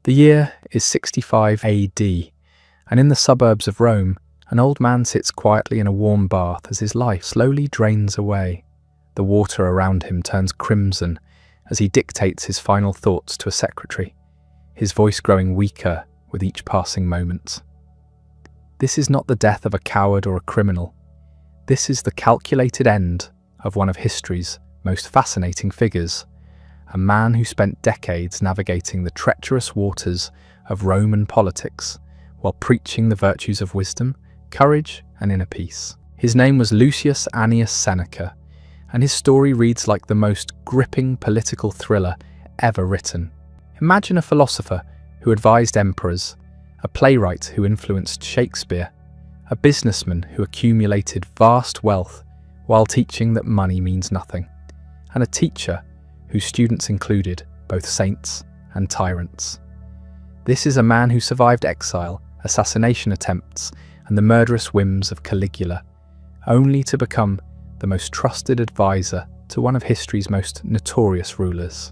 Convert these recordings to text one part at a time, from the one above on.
The year is 65 AD, and in the suburbs of Rome, an old man sits quietly in a warm bath as his life slowly drains away. The water around him turns crimson as he dictates his final thoughts to a secretary, his voice growing weaker with each passing moment. This is not the death of a coward or a criminal. This is the calculated end of one of history's most fascinating figures, a man who spent decades navigating the treacherous waters of Roman politics while preaching the virtues of wisdom, courage, and inner peace. His name was Lucius Annius Seneca, and his story reads like the most gripping political thriller ever written. Imagine a philosopher who advised emperors, a playwright who influenced Shakespeare, a businessman who accumulated vast wealth while teaching that money means nothing, and a teacher whose students included both saints and tyrants. This is a man who survived exile, assassination attempts, and the murderous whims of Caligula, only to become the most trusted advisor to one of history's most notorious rulers.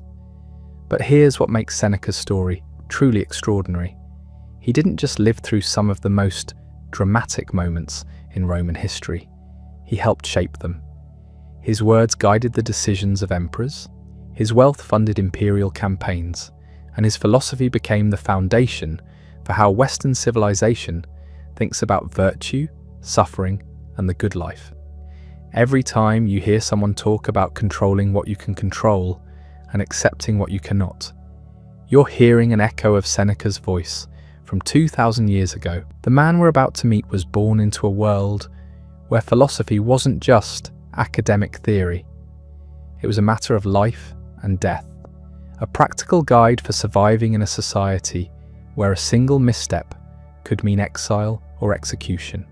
But here's what makes Seneca's story truly extraordinary. He didn't just live through some of the most dramatic moments in Roman history. He helped shape them. His words guided the decisions of emperors, his wealth funded imperial campaigns, and his philosophy became the foundation for how Western civilization thinks about virtue, suffering, and the good life. Every time you hear someone talk about controlling what you can control and accepting what you cannot, you're hearing an echo of Seneca's voice from 2,000 years ago. The man we're about to meet was born into a world where philosophy wasn't just academic theory. It was a matter of life and death, a practical guide for surviving in a society where a single misstep could mean exile or execution.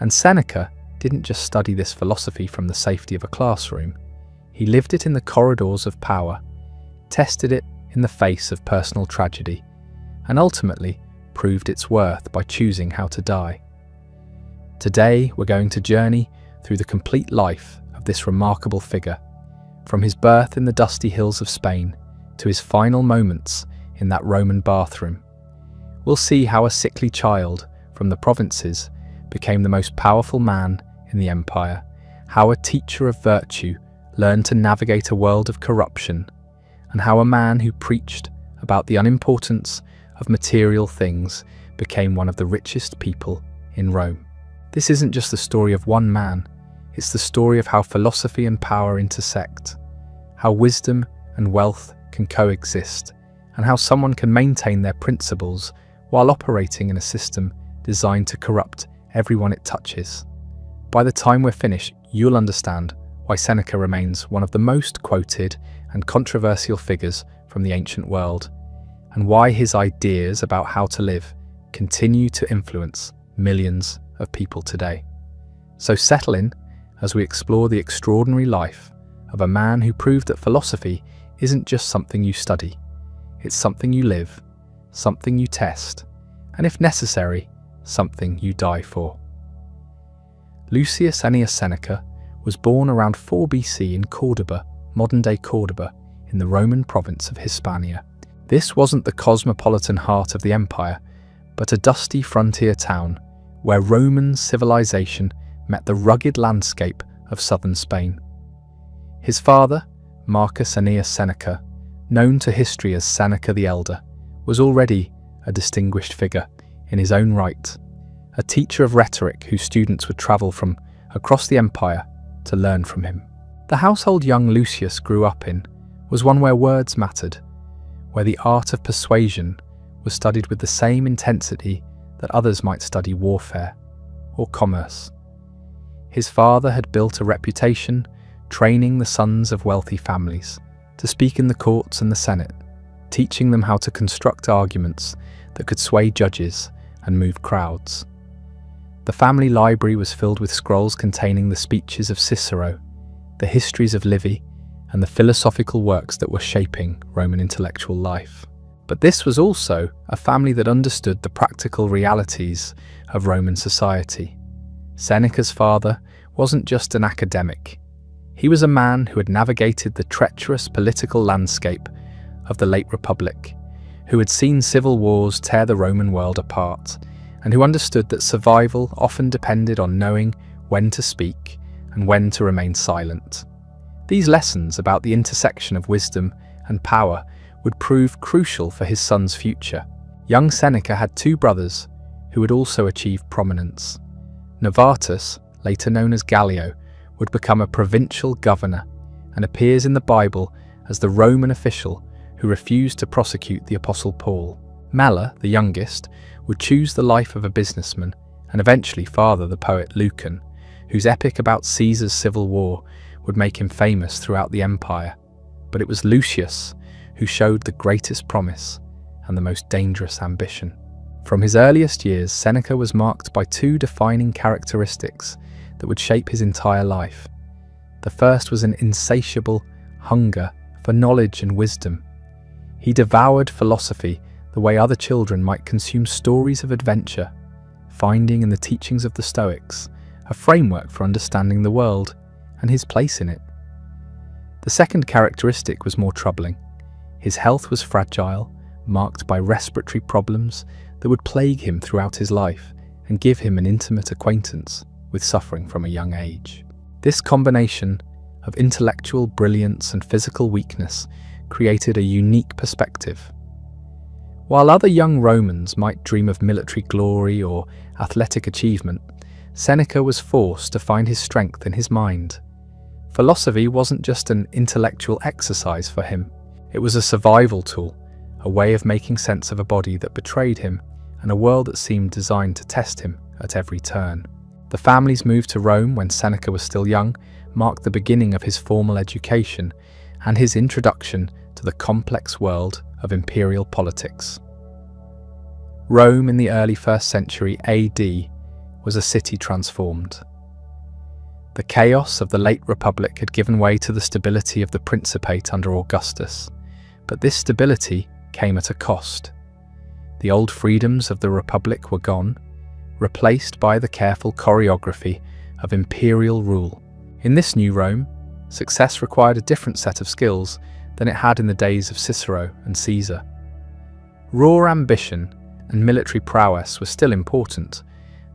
And Seneca didn't just study this philosophy from the safety of a classroom. He lived it in the corridors of power, tested it in the face of personal tragedy, and ultimately proved its worth by choosing how to die. Today, we're going to journey through the complete life of this remarkable figure, from his birth in the dusty hills of Spain to his final moments in that Roman bathroom. We'll see how a sickly child from the provinces became the most powerful man in the empire, how a teacher of virtue learned to navigate a world of corruption, and how a man who preached about the unimportance of material things became one of the richest people in Rome. This isn't just the story of one man, it's the story of how philosophy and power intersect, how wisdom and wealth can coexist, and how someone can maintain their principles while operating in a system designed to corrupt everyone it touches. By the time we're finished, you'll understand why Seneca remains one of the most quoted and controversial figures from the ancient world, and why his ideas about how to live continue to influence millions of people today. So settle in as we explore the extraordinary life of a man who proved that philosophy isn't just something you study, it's something you live, something you test, and if necessary, something you die for. Lucius Annius Seneca was born around 4 BC in Cordoba, modern-day Cordoba, in the Roman province of Hispania. This wasn't the cosmopolitan heart of the empire, but a dusty frontier town where Roman civilization met the rugged landscape of southern Spain. His father, Marcus Annius Seneca, known to history as Seneca the Elder, was already a distinguished figure in his own right, a teacher of rhetoric whose students would travel from across the empire to learn from him. The household young Lucius grew up in was one where words mattered, where the art of persuasion was studied with the same intensity that others might study warfare or commerce. His father had built a reputation training the sons of wealthy families to speak in the courts and the Senate, teaching them how to construct arguments that could sway judges and move crowds. The family library was filled with scrolls containing the speeches of Cicero, the histories of Livy, and the philosophical works that were shaping Roman intellectual life. But this was also a family that understood the practical realities of Roman society. Seneca's father wasn't just an academic. He was a man who had navigated the treacherous political landscape of the late Republic, who had seen civil wars tear the Roman world apart, and who understood that survival often depended on knowing when to speak and when to remain silent. These lessons about the intersection of wisdom and power would prove crucial for his son's future. Young Seneca had two brothers who would also achieve prominence. Novatus, later known as Gallio, would become a provincial governor and appears in the Bible as the Roman official who refused to prosecute the Apostle Paul. Mela, the youngest, would choose the life of a businessman and eventually father the poet Lucan, whose epic about Caesar's civil war would make him famous throughout the empire. But it was Lucius who showed the greatest promise and the most dangerous ambition. From his earliest years, Seneca was marked by two defining characteristics that would shape his entire life. The first was an insatiable hunger for knowledge and wisdom. He devoured philosophy the way other children might consume stories of adventure, finding in the teachings of the Stoics a framework for understanding the world and his place in it. The second characteristic was more troubling. His health was fragile, marked by respiratory problems that would plague him throughout his life and give him an intimate acquaintance with suffering from a young age. This combination of intellectual brilliance and physical weakness created a unique perspective. While other young Romans might dream of military glory or athletic achievement, Seneca was forced to find his strength in his mind. Philosophy wasn't just an intellectual exercise for him. It was a survival tool, a way of making sense of a body that betrayed him and a world that seemed designed to test him at every turn. The family's move to Rome when Seneca was still young marked the beginning of his formal education and his introduction to the complex world of imperial politics. Rome in the early 1st century AD was a city transformed. The chaos of the late Republic had given way to the stability of the Principate under Augustus, but this stability came at a cost. The old freedoms of the Republic were gone, replaced by the careful choreography of imperial rule. In this new Rome, success required a different set of skills than it had in the days of Cicero and Caesar. Raw ambition and military prowess were still important,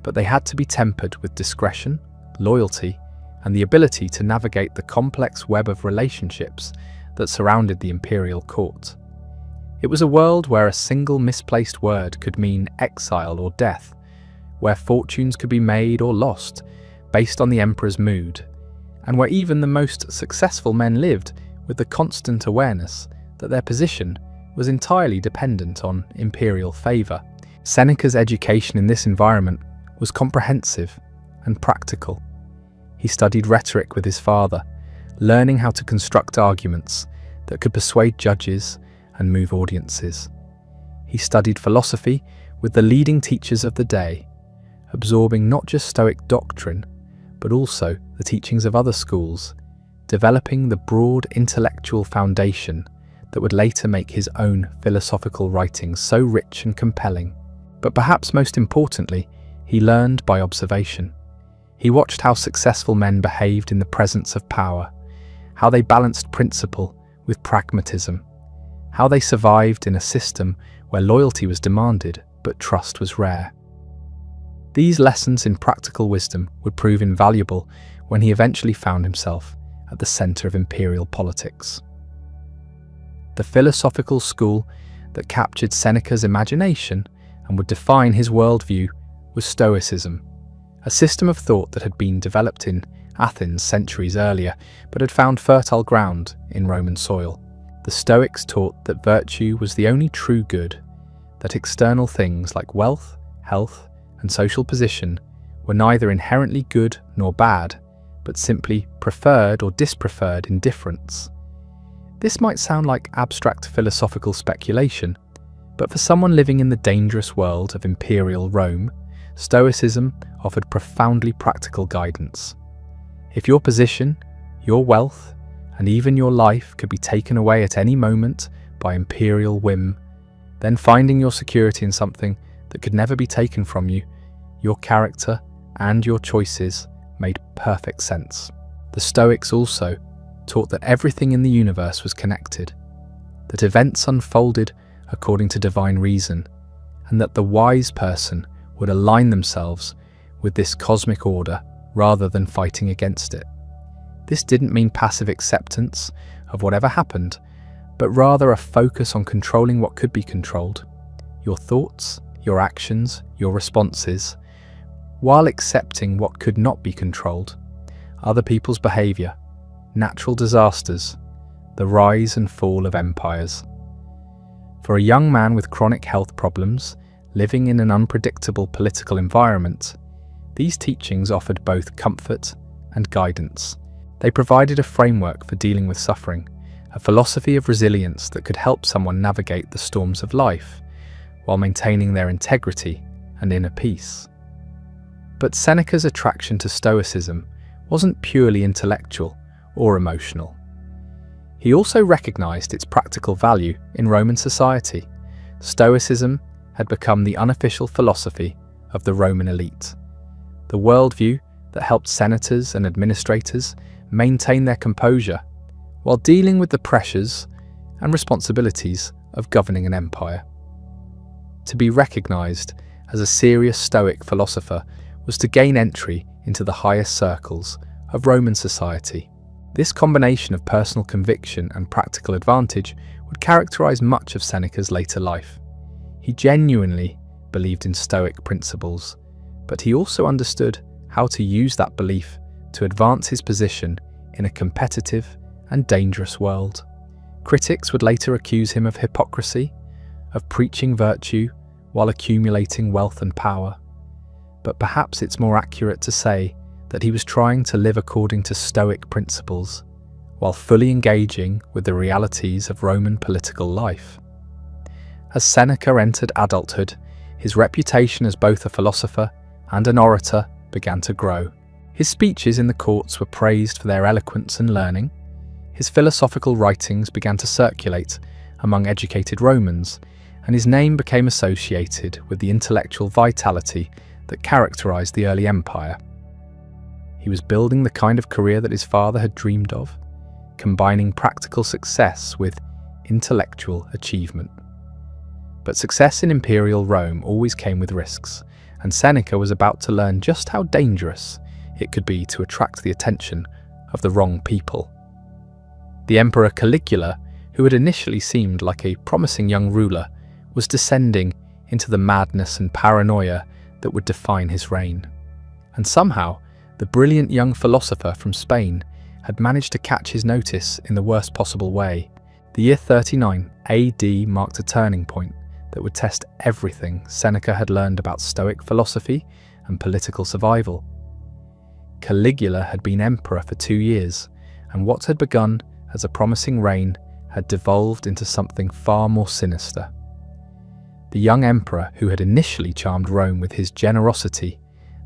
but they had to be tempered with discretion, loyalty, and the ability to navigate the complex web of relationships that surrounded the imperial court. It was a world where a single misplaced word could mean exile or death, where fortunes could be made or lost based on the emperor's mood, and where even the most successful men lived with the constant awareness that their position was entirely dependent on imperial favour. Seneca's education in this environment was comprehensive and practical. He studied rhetoric with his father, learning how to construct arguments that could persuade judges and move audiences. He studied philosophy with the leading teachers of the day, absorbing not just Stoic doctrine, but also the teachings of other schools, developing the broad intellectual foundation that would later make his own philosophical writings so rich and compelling. But perhaps most importantly, he learned by observation. He watched how successful men behaved in the presence of power, how they balanced principle with pragmatism, how they survived in a system where loyalty was demanded but trust was rare. These lessons in practical wisdom would prove invaluable when he eventually found himself at the centre of imperial politics. The philosophical school that captured Seneca's imagination and would define his worldview was Stoicism, a system of thought that had been developed in Athens centuries earlier but had found fertile ground in Roman soil. The Stoics taught that virtue was the only true good, that external things like wealth, health, and social position were neither inherently good nor bad, but simply preferred or dispreferred indifference. This might sound like abstract philosophical speculation, but for someone living in the dangerous world of imperial Rome, Stoicism offered profoundly practical guidance. If your position, your wealth, and even your life could be taken away at any moment by imperial whim, then finding your security in something that could never be taken from you, your character and your choices made perfect sense. The Stoics also taught that everything in the universe was connected, that events unfolded according to divine reason, and that the wise person would align themselves with this cosmic order rather than fighting against it. This didn't mean passive acceptance of whatever happened, but rather a focus on controlling what could be controlled, your thoughts, your actions, your responses, while accepting what could not be controlled, other people's behaviour, natural disasters, the rise and fall of empires. For a young man with chronic health problems, living in an unpredictable political environment, these teachings offered both comfort and guidance. They provided a framework for dealing with suffering, a philosophy of resilience that could help someone navigate the storms of life while maintaining their integrity and inner peace. But Seneca's attraction to Stoicism wasn't purely intellectual or emotional. He also recognized its practical value in Roman society. Stoicism had become the unofficial philosophy of the Roman elite, the worldview that helped senators and administrators maintain their composure while dealing with the pressures and responsibilities of governing an empire. To be recognized as a serious Stoic philosopher was to gain entry into the highest circles of Roman society. This combination of personal conviction and practical advantage would characterize much of Seneca's later life. He genuinely believed in Stoic principles, but he also understood how to use that belief to advance his position in a competitive and dangerous world. Critics would later accuse him of hypocrisy, of preaching virtue while accumulating wealth and power. But perhaps it's more accurate to say that he was trying to live according to Stoic principles, while fully engaging with the realities of Roman political life. As Seneca entered adulthood, his reputation as both a philosopher and an orator began to grow. His speeches in the courts were praised for their eloquence and learning. His philosophical writings began to circulate among educated Romans, and his name became associated with the intellectual vitality that characterized the early empire. He was building the kind of career that his father had dreamed of, combining practical success with intellectual achievement. But success in imperial Rome always came with risks, and Seneca was about to learn just how dangerous it could be to attract the attention of the wrong people. The Emperor Caligula, who had initially seemed like a promising young ruler, was descending into the madness and paranoia that would define his reign. And somehow, the brilliant young philosopher from Spain had managed to catch his notice in the worst possible way. The year 39 AD marked a turning point that would test everything Seneca had learned about Stoic philosophy and political survival. Caligula had been emperor for 2 years, and what had begun as a promising reign had devolved into something far more sinister. The young emperor, who had initially charmed Rome with his generosity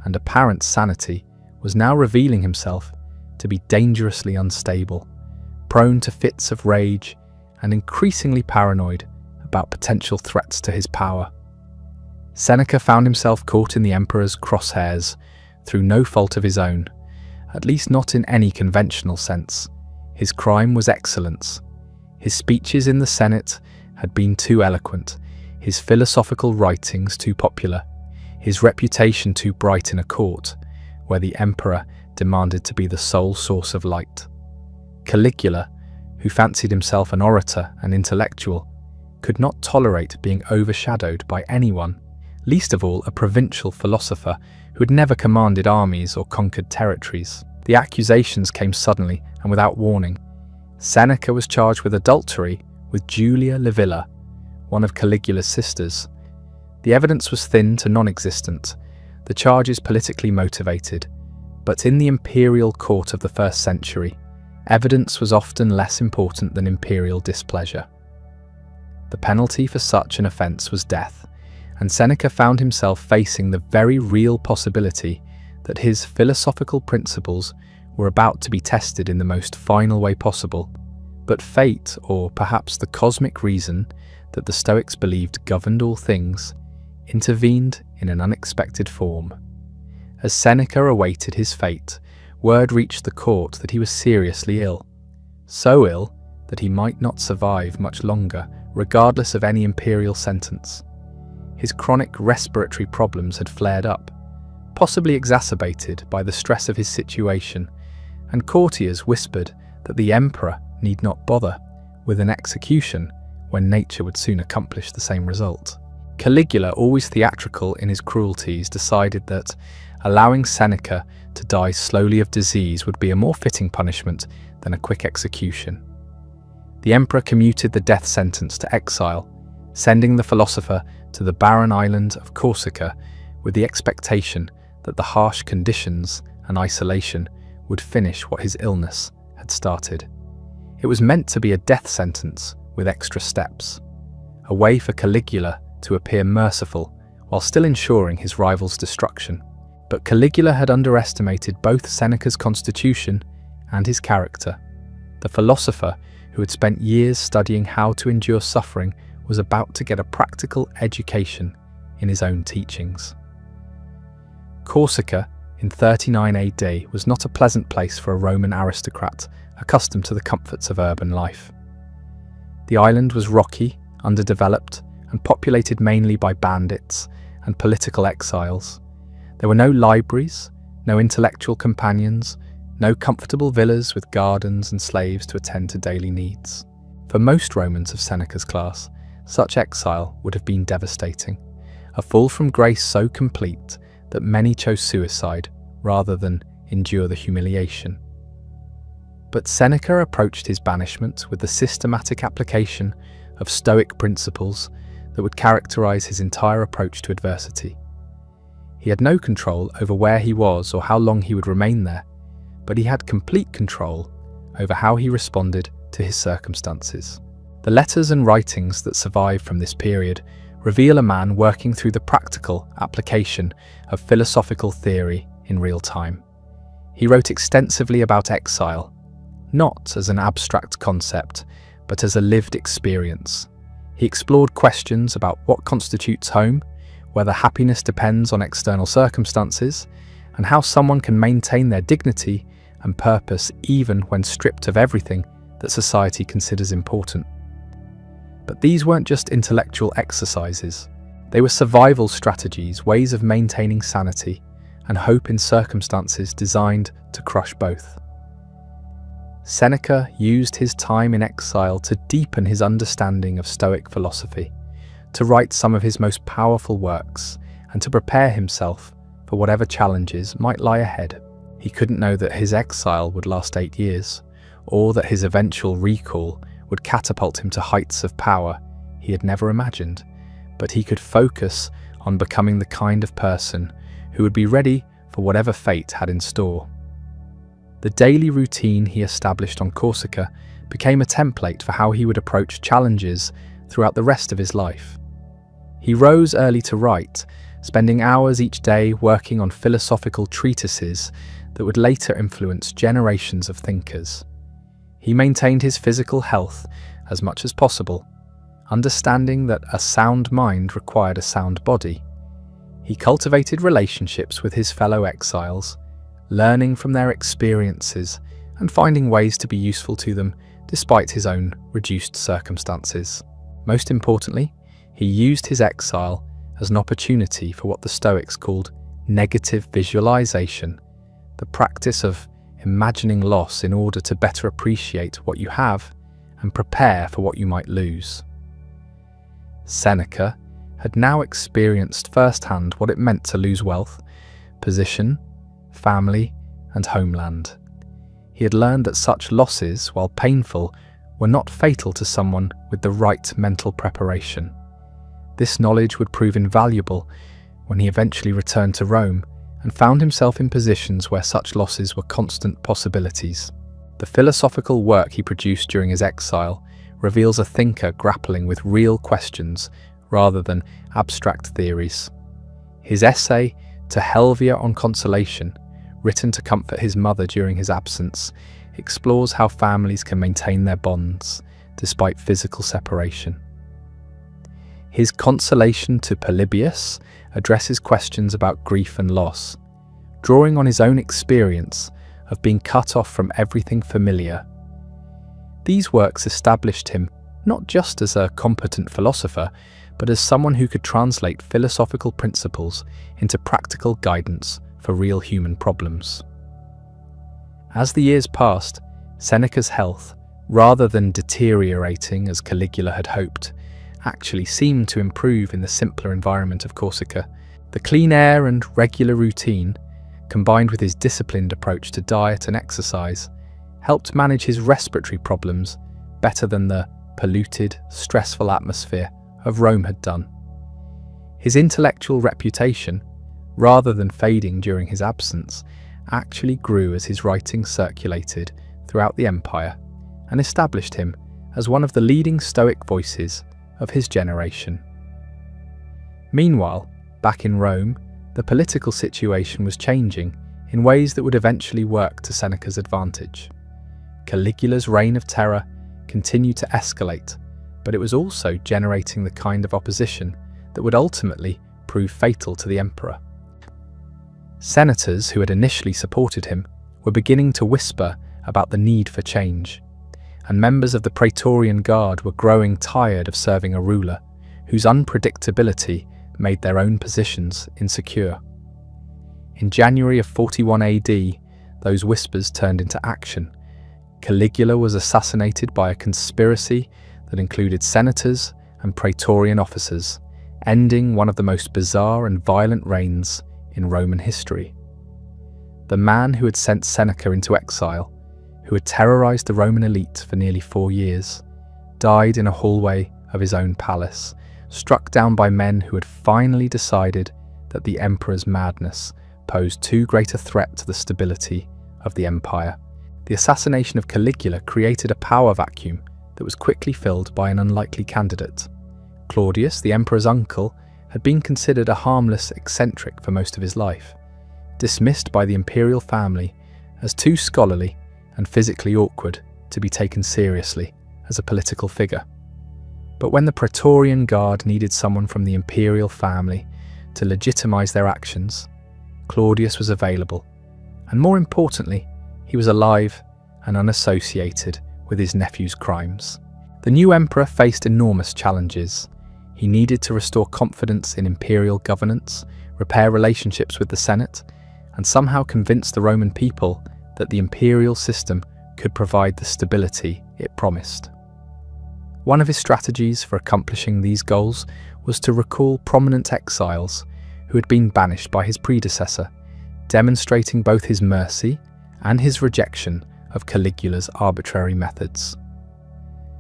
and apparent sanity, was now revealing himself to be dangerously unstable, prone to fits of rage and increasingly paranoid about potential threats to his power. Seneca found himself caught in the emperor's crosshairs through no fault of his own, at least not in any conventional sense. His crime was excellence. His speeches in the Senate had been too eloquent, his philosophical writings too popular, his reputation too bright in a court where the emperor demanded to be the sole source of light. Caligula, who fancied himself an orator and intellectual, could not tolerate being overshadowed by anyone, least of all a provincial philosopher who had never commanded armies or conquered territories. The accusations came suddenly and without warning. Seneca was charged with adultery with Julia Livilla, one of Caligula's sisters. The evidence was thin to non-existent, the charges politically motivated, but in the imperial court of the 1st century, evidence was often less important than imperial displeasure. The penalty for such an offence was death, and Seneca found himself facing the very real possibility that his philosophical principles were about to be tested in the most final way possible. But fate, or perhaps the cosmic reason that the Stoics believed governed all things, intervened in an unexpected form. As Seneca awaited his fate, word reached the court that he was seriously ill. So ill that he might not survive much longer regardless of any imperial sentence. His chronic respiratory problems had flared up, possibly exacerbated by the stress of his situation, and courtiers whispered that the emperor need not bother with an execution when nature would soon accomplish the same result. Caligula, always theatrical in his cruelties, decided that allowing Seneca to die slowly of disease would be a more fitting punishment than a quick execution. The emperor commuted the death sentence to exile, sending the philosopher to the barren island of Corsica with the expectation that the harsh conditions and isolation would finish what his illness had started. It was meant to be a death sentence with extra steps, a way for Caligula to appear merciful while still ensuring his rival's destruction. But Caligula had underestimated both Seneca's constitution and his character. The philosopher, who had spent years studying how to endure suffering, was about to get a practical education in his own teachings. Corsica, in 39 AD, was not a pleasant place for a Roman aristocrat accustomed to the comforts of urban life. The island was rocky, underdeveloped, and populated mainly by bandits and political exiles. There were no libraries, no intellectual companions, no comfortable villas with gardens and slaves to attend to daily needs. For most Romans of Seneca's class, such exile would have been devastating, a fall from grace so complete that many chose suicide rather than endure the humiliation. But Seneca approached his banishment with the systematic application of Stoic principles that would characterize his entire approach to adversity. He had no control over where he was or how long he would remain there, but he had complete control over how he responded to his circumstances. The letters and writings that survive from this period reveal a man working through the practical application of philosophical theory in real time. He wrote extensively about exile, not as an abstract concept, but as a lived experience. He explored questions about what constitutes home, whether happiness depends on external circumstances, and how someone can maintain their dignity and purpose even when stripped of everything that society considers important. But these weren't just intellectual exercises. They were survival strategies, ways of maintaining sanity and hope in circumstances designed to crush both. Seneca used his time in exile to deepen his understanding of Stoic philosophy, to write some of his most powerful works, and to prepare himself for whatever challenges might lie ahead. He couldn't know that his exile would last 8 years, or that his eventual recall would catapult him to heights of power he had never imagined, but he could focus on becoming the kind of person who would be ready for whatever fate had in store. The daily routine he established on Corsica became a template for how he would approach challenges throughout the rest of his life. He rose early to write, spending hours each day working on philosophical treatises that would later influence generations of thinkers. He maintained his physical health as much as possible, understanding that a sound mind required a sound body. He cultivated relationships with his fellow exiles, learning from their experiences and finding ways to be useful to them despite his own reduced circumstances. Most importantly, he used his exile as an opportunity for what the Stoics called negative visualization, the practice of imagining loss in order to better appreciate what you have and prepare for what you might lose. Seneca had now experienced firsthand what it meant to lose wealth, position, family, and homeland. He had learned that such losses, while painful, were not fatal to someone with the right mental preparation. This knowledge would prove invaluable when he eventually returned to Rome and found himself in positions where such losses were constant possibilities. The philosophical work he produced during his exile reveals a thinker grappling with real questions rather than abstract theories. His essay, To Helvia on Consolation, written to comfort his mother during his absence, explores how families can maintain their bonds despite physical separation. His Consolation to Polybius addresses questions about grief and loss, drawing on his own experience of being cut off from everything familiar. These works established him not just as a competent philosopher, but as someone who could translate philosophical principles into practical guidance for real human problems. As the years passed, Seneca's health, rather than deteriorating as Caligula had hoped, actually seemed to improve in the simpler environment of Corsica. The clean air and regular routine, combined with his disciplined approach to diet and exercise, helped manage his respiratory problems better than the polluted, stressful atmosphere of Rome had done. His intellectual reputation, rather than fading during his absence, actually grew as his writings circulated throughout the empire and established him as one of the leading Stoic voices of his generation. Meanwhile, back in Rome, the political situation was changing in ways that would eventually work to Seneca's advantage. Caligula's reign of terror continued to escalate, but it was also generating the kind of opposition that would ultimately prove fatal to the emperor. Senators who had initially supported him were beginning to whisper about the need for change, and members of the Praetorian Guard were growing tired of serving a ruler whose unpredictability made their own positions insecure. In January of 41 AD, those whispers turned into action. Caligula was assassinated by a conspiracy that included senators and Praetorian officers, ending one of the most bizarre and violent reigns in Roman history. The man who had sent Seneca into exile, who had terrorized the Roman elite for nearly 4 years, died in a hallway of his own palace, struck down by men who had finally decided that the emperor's madness posed too great a threat to the stability of the empire. The assassination of Caligula created a power vacuum that was quickly filled by an unlikely candidate. Claudius, the emperor's uncle, had been considered a harmless eccentric for most of his life, dismissed by the imperial family as too scholarly and physically awkward to be taken seriously as a political figure. But when the Praetorian Guard needed someone from the imperial family to legitimize their actions, Claudius was available, and more importantly, he was alive and unassociated with his nephew's crimes. The new emperor faced enormous challenges. He needed to restore confidence in imperial governance, repair relationships with the Senate, and somehow convince the Roman people that the imperial system could provide the stability it promised. One of his strategies for accomplishing these goals was to recall prominent exiles who had been banished by his predecessor, demonstrating both his mercy and his rejection of Caligula's arbitrary methods.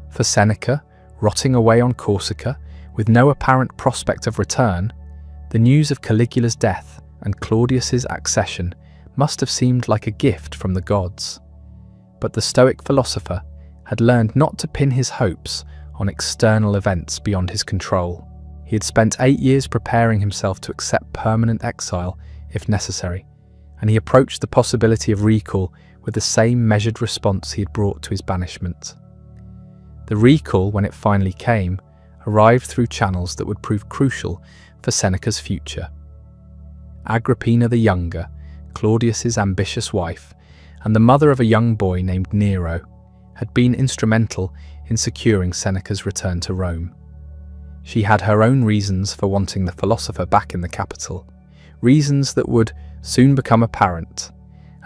For Seneca, rotting away on Corsica with no apparent prospect of return, the news of Caligula's death and Claudius's accession must have seemed like a gift from the gods. But the Stoic philosopher had learned not to pin his hopes on external events beyond his control. He had spent 8 years preparing himself to accept permanent exile if necessary, and he approached the possibility of recall with the same measured response he had brought to his banishment. The recall, when it finally came, arrived through channels that would prove crucial for Seneca's future. Agrippina the Younger, Claudius's ambitious wife, and the mother of a young boy named Nero, had been instrumental in securing Seneca's return to Rome. She had her own reasons for wanting the philosopher back in the capital, reasons that would soon become apparent,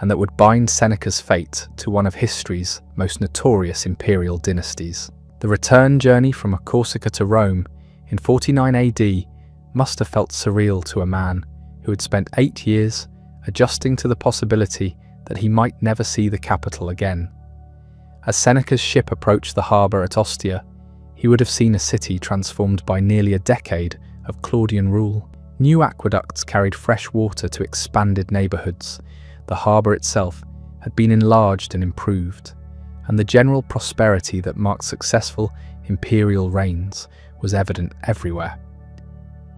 and that would bind Seneca's fate to one of history's most notorious imperial dynasties. The return journey from Corsica to Rome in 49 AD must have felt surreal to a man who had spent 8 years adjusting to the possibility that he might never see the capital again. As Seneca's ship approached the harbour at Ostia, he would have seen a city transformed by nearly a decade of Claudian rule. New aqueducts carried fresh water to expanded neighbourhoods. The harbour itself had been enlarged and improved, and the general prosperity that marked successful imperial reigns was evident everywhere.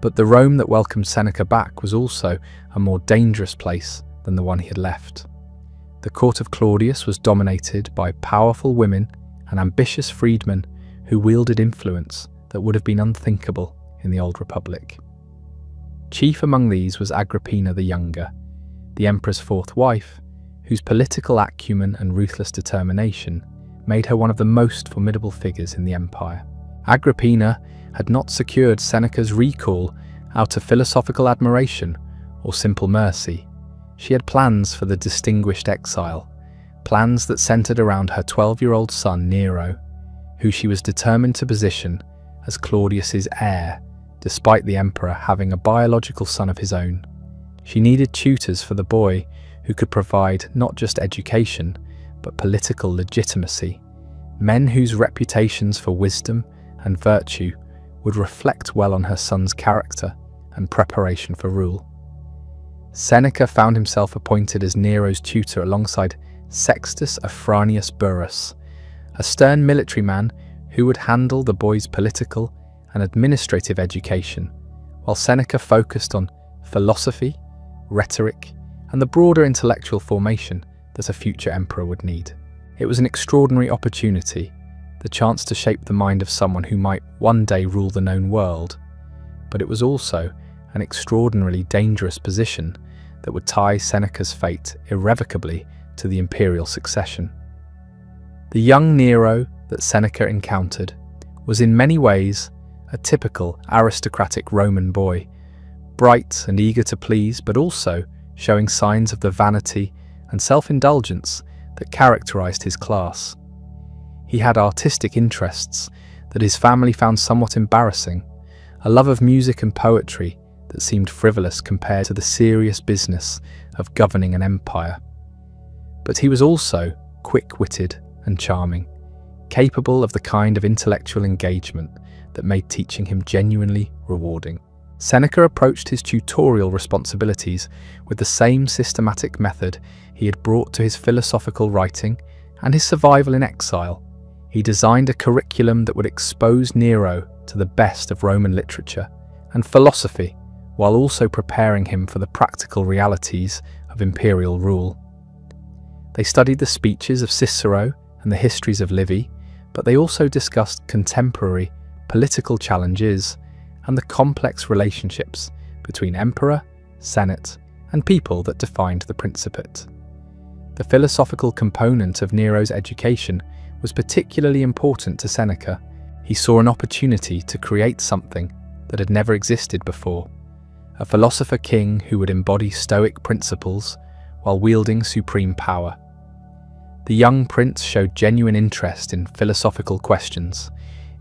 But the Rome that welcomed Seneca back was also a more dangerous place than the one he had left. The court of Claudius was dominated by powerful women and ambitious freedmen who wielded influence that would have been unthinkable in the Old Republic. Chief among these was Agrippina the Younger, the emperor's fourth wife, whose political acumen and ruthless determination made her one of the most formidable figures in the empire. Agrippina had not secured Seneca's recall out of philosophical admiration or simple mercy. She had plans for the distinguished exile, plans that centered around her 12-year-old son Nero, who she was determined to position as Claudius's heir, despite the emperor having a biological son of his own. She needed tutors for the boy who could provide not just education, but political legitimacy, men whose reputations for wisdom and virtue would reflect well on her son's character and preparation for rule. Seneca found himself appointed as Nero's tutor alongside Sextus Afranius Burrus, a stern military man who would handle the boy's political and administrative education, while Seneca focused on philosophy, rhetoric, and the broader intellectual formation that a future emperor would need. It was an extraordinary opportunity, the chance to shape the mind of someone who might one day rule the known world, but it was also an extraordinarily dangerous position that would tie Seneca's fate irrevocably to the imperial succession. The young Nero that Seneca encountered was in many ways a typical aristocratic Roman boy, bright and eager to please, but also showing signs of the vanity and self-indulgence that characterized his class. He had artistic interests that his family found somewhat embarrassing, a love of music and poetry that seemed frivolous compared to the serious business of governing an empire. But he was also quick-witted and charming, capable of the kind of intellectual engagement that made teaching him genuinely rewarding. Seneca approached his tutorial responsibilities with the same systematic method he had brought to his philosophical writing and his survival in exile. He designed a curriculum that would expose Nero to the best of Roman literature and philosophy, while also preparing him for the practical realities of imperial rule. They studied the speeches of Cicero and the histories of Livy, but they also discussed contemporary political challenges and the complex relationships between emperor, senate, and people that defined the Principate. The philosophical component of Nero's education was particularly important to Seneca. He saw an opportunity to create something that had never existed before, a philosopher king who would embody Stoic principles while wielding supreme power. The young prince showed genuine interest in philosophical questions,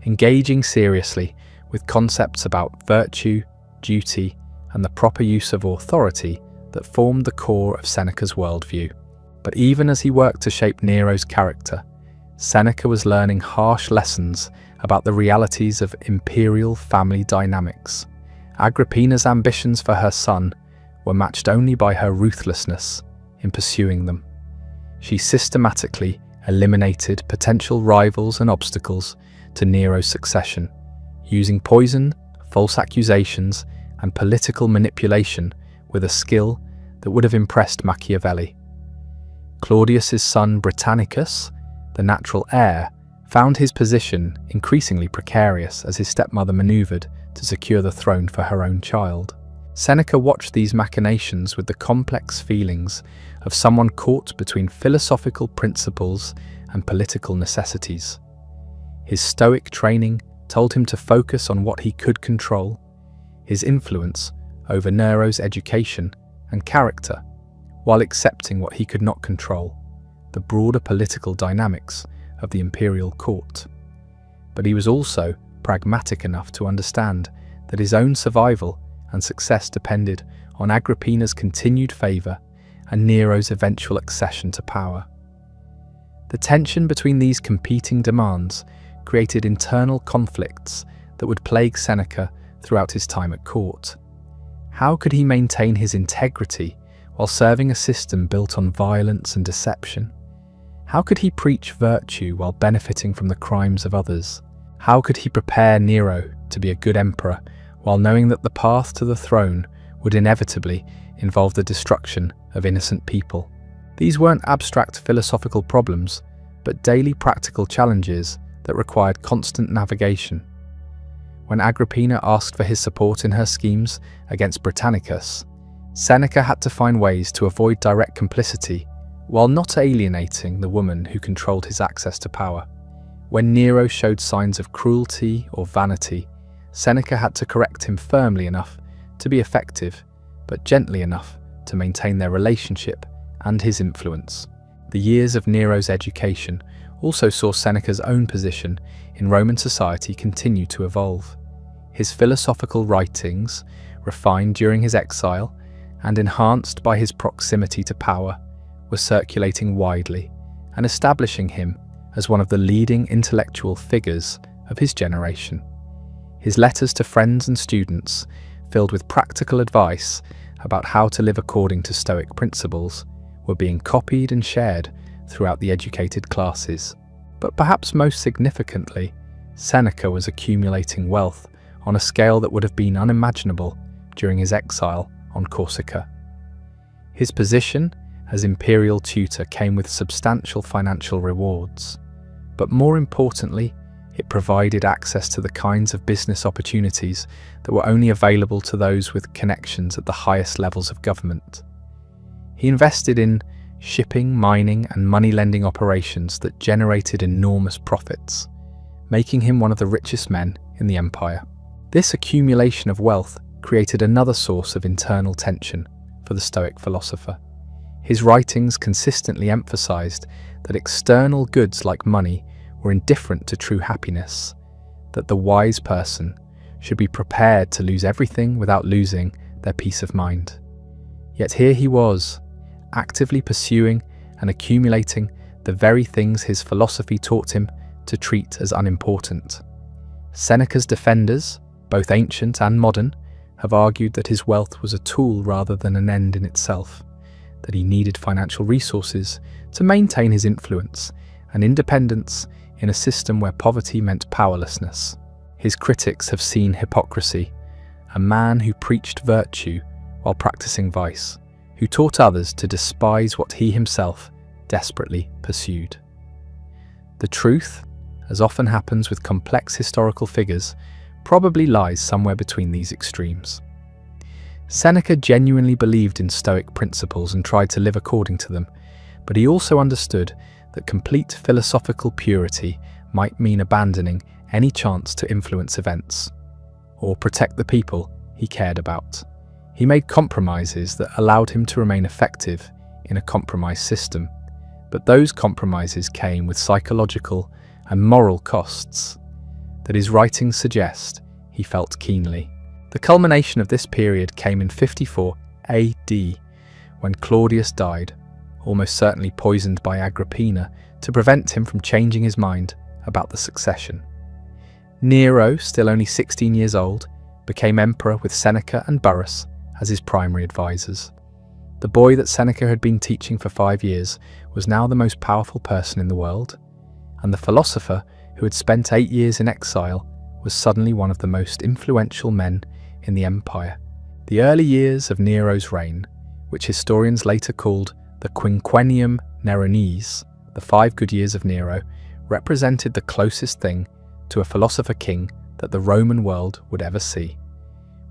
engaging seriously with concepts about virtue, duty, and the proper use of authority that formed the core of Seneca's worldview. But even as he worked to shape Nero's character, Seneca was learning harsh lessons about the realities of imperial family dynamics. Agrippina's ambitions for her son were matched only by her ruthlessness in pursuing them. She systematically eliminated potential rivals and obstacles to Nero's succession, using poison, false accusations, and political manipulation with a skill that would have impressed Machiavelli. Claudius's son Britannicus, the natural heir, found his position increasingly precarious as his stepmother maneuvered to secure the throne for her own child. Seneca watched these machinations with the complex feelings of someone caught between philosophical principles and political necessities. His Stoic training told him to focus on what he could control, his influence over Nero's education and character, while accepting what he could not control, the broader political dynamics of the imperial court. But he was also pragmatic enough to understand that his own survival and success depended on Agrippina's continued favour and Nero's eventual accession to power. The tension between these competing demands created internal conflicts that would plague Seneca throughout his time at court. How could he maintain his integrity while serving a system built on violence and deception? How could he preach virtue while benefiting from the crimes of others? How could he prepare Nero to be a good emperor while knowing that the path to the throne would inevitably involve the destruction of innocent people? These weren't abstract philosophical problems, but daily practical challenges that required constant navigation. When Agrippina asked for his support in her schemes against Britannicus, Seneca had to find ways to avoid direct complicity while not alienating the woman who controlled his access to power. When Nero showed signs of cruelty or vanity, Seneca had to correct him firmly enough to be effective, but gently enough to maintain their relationship and his influence. The years of Nero's education also saw Seneca's own position in Roman society continue to evolve. His philosophical writings, refined during his exile and enhanced by his proximity to power, were circulating widely and establishing him as one of the leading intellectual figures of his generation. His letters to friends and students, filled with practical advice about how to live according to Stoic principles, were being copied and shared throughout the educated classes. But perhaps most significantly, Seneca was accumulating wealth on a scale that would have been unimaginable during his exile on Corsica. His position as imperial tutor came with substantial financial rewards, but more importantly, it provided access to the kinds of business opportunities that were only available to those with connections at the highest levels of government. He invested in shipping, mining, and money-lending operations that generated enormous profits, making him one of the richest men in the empire. This accumulation of wealth created another source of internal tension for the Stoic philosopher. His writings consistently emphasized that external goods like money were indifferent to true happiness, that the wise person should be prepared to lose everything without losing their peace of mind. Yet here he was, actively pursuing and accumulating the very things his philosophy taught him to treat as unimportant. Seneca's defenders, both ancient and modern, have argued that his wealth was a tool rather than an end in itself, that he needed financial resources to maintain his influence and independence in a system where poverty meant powerlessness. His critics have seen hypocrisy, a man who preached virtue while practicing vice, who taught others to despise what he himself desperately pursued. The truth, as often happens with complex historical figures, probably lies somewhere between these extremes. Seneca genuinely believed in Stoic principles and tried to live according to them, but he also understood that complete philosophical purity might mean abandoning any chance to influence events or protect the people he cared about. He made compromises that allowed him to remain effective in a compromised system, but those compromises came with psychological and moral costs that his writings suggest he felt keenly. The culmination of this period came in 54 AD, when Claudius died, almost certainly poisoned by Agrippina to prevent him from changing his mind about the succession. Nero, still only 16 years old, became emperor with Seneca and Burrus as his primary advisors. The boy that Seneca had been teaching for 5 years was now the most powerful person in the world, and the philosopher, who had spent 8 years in exile, was suddenly one of the most influential men in the empire. The early years of Nero's reign, which historians later called the Quinquennium Neronese, the 5 good years of Nero, represented the closest thing to a philosopher king that the Roman world would ever see.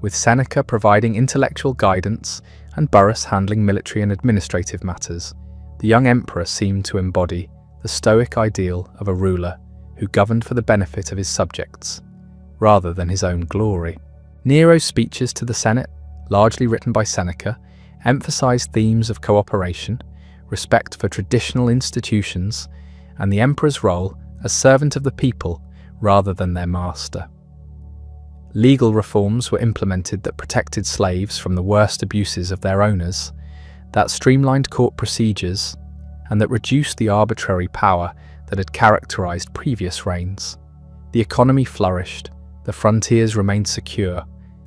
With Seneca providing intellectual guidance and Burrus handling military and administrative matters, the young emperor seemed to embody the Stoic ideal of a ruler who governed for the benefit of his subjects, rather than his own glory. Nero's speeches to the Senate, largely written by Seneca, emphasized themes of cooperation, respect for traditional institutions, and the emperor's role as servant of the people rather than their master. Legal reforms were implemented that protected slaves from the worst abuses of their owners, that streamlined court procedures, and that reduced the arbitrary power that had characterized previous reigns. The economy flourished, the frontiers remained secure,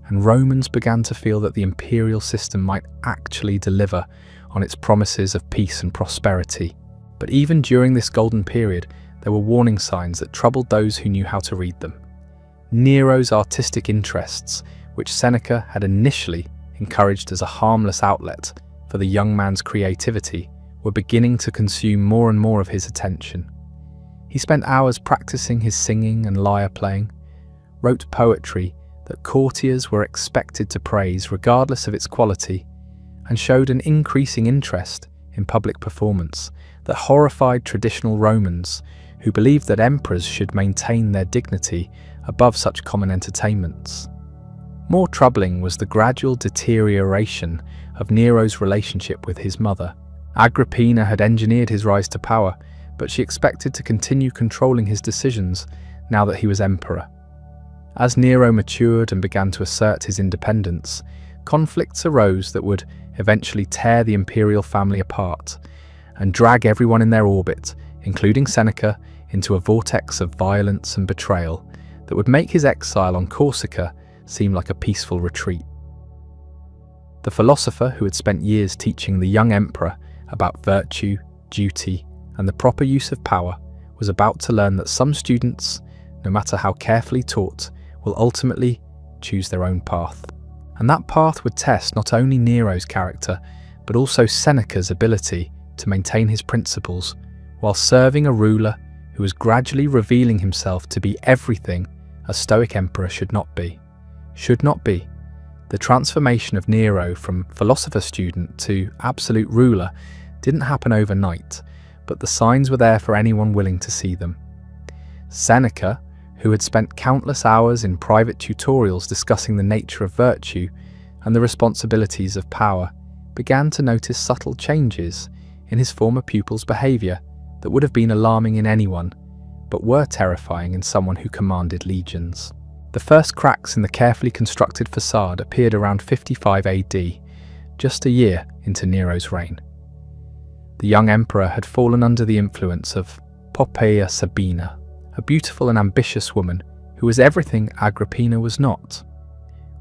and Romans began to feel that the imperial system might actually deliver on its promises of peace and prosperity. But even during this golden period, there were warning signs that troubled those who knew how to read them. Nero's artistic interests, which Seneca had initially encouraged as a harmless outlet for the young man's creativity, were beginning to consume more and more of his attention. He spent hours practicing his singing and lyre playing, wrote poetry that courtiers were expected to praise regardless of its quality, and showed an increasing interest in public performance that horrified traditional Romans who believed that emperors should maintain their dignity above such common entertainments. More troubling was the gradual deterioration of Nero's relationship with his mother. Agrippina had engineered his rise to power, but she expected to continue controlling his decisions now that he was emperor. As Nero matured and began to assert his independence, conflicts arose that would eventually tear the imperial family apart and drag everyone in their orbit, including Seneca, into a vortex of violence and betrayal that would make his exile on Corsica seem like a peaceful retreat. The philosopher, who had spent years teaching the young emperor about virtue, duty, and the proper use of power, was about to learn that some students, no matter how carefully taught, will ultimately choose their own path. And that path would test not only Nero's character, but also Seneca's ability to maintain his principles while serving a ruler who was gradually revealing himself to be everything a Stoic emperor should not be. The transformation of Nero from philosopher student to absolute ruler didn't happen overnight, but the signs were there for anyone willing to see them. Seneca, who had spent countless hours in private tutorials discussing the nature of virtue and the responsibilities of power, began to notice subtle changes in his former pupil's behaviour that would have been alarming in anyone, but were terrifying in someone who commanded legions. The first cracks in the carefully constructed facade appeared around 55 AD, just a year into Nero's reign. The young emperor had fallen under the influence of Poppaea Sabina, a beautiful and ambitious woman who was everything Agrippina was not.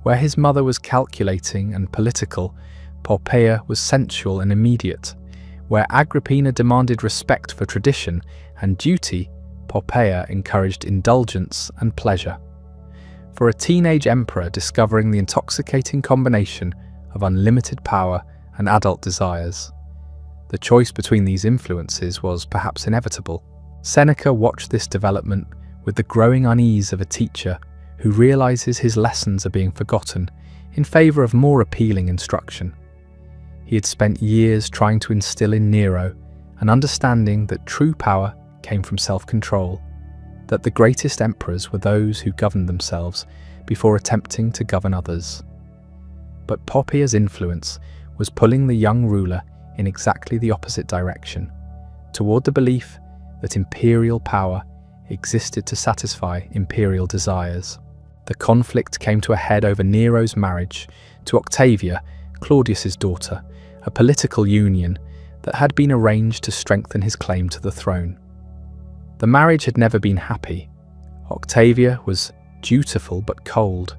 Where his mother was calculating and political, Poppaea was sensual and immediate. Where Agrippina demanded respect for tradition and duty, Poppaea encouraged indulgence and pleasure. For a teenage emperor discovering the intoxicating combination of unlimited power and adult desires, the choice between these influences was perhaps inevitable. Seneca watched this development with the growing unease of a teacher who realizes his lessons are being forgotten in favor of more appealing instruction. He had spent years trying to instill in Nero an understanding that true power came from self-control, that the greatest emperors were those who governed themselves before attempting to govern others. But Poppaea's influence was pulling the young ruler in exactly the opposite direction, toward the belief that imperial power existed to satisfy imperial desires. The conflict came to a head over Nero's marriage to Octavia, Claudius's daughter, a political union that had been arranged to strengthen his claim to the throne. The marriage had never been happy. Octavia was dutiful but cold,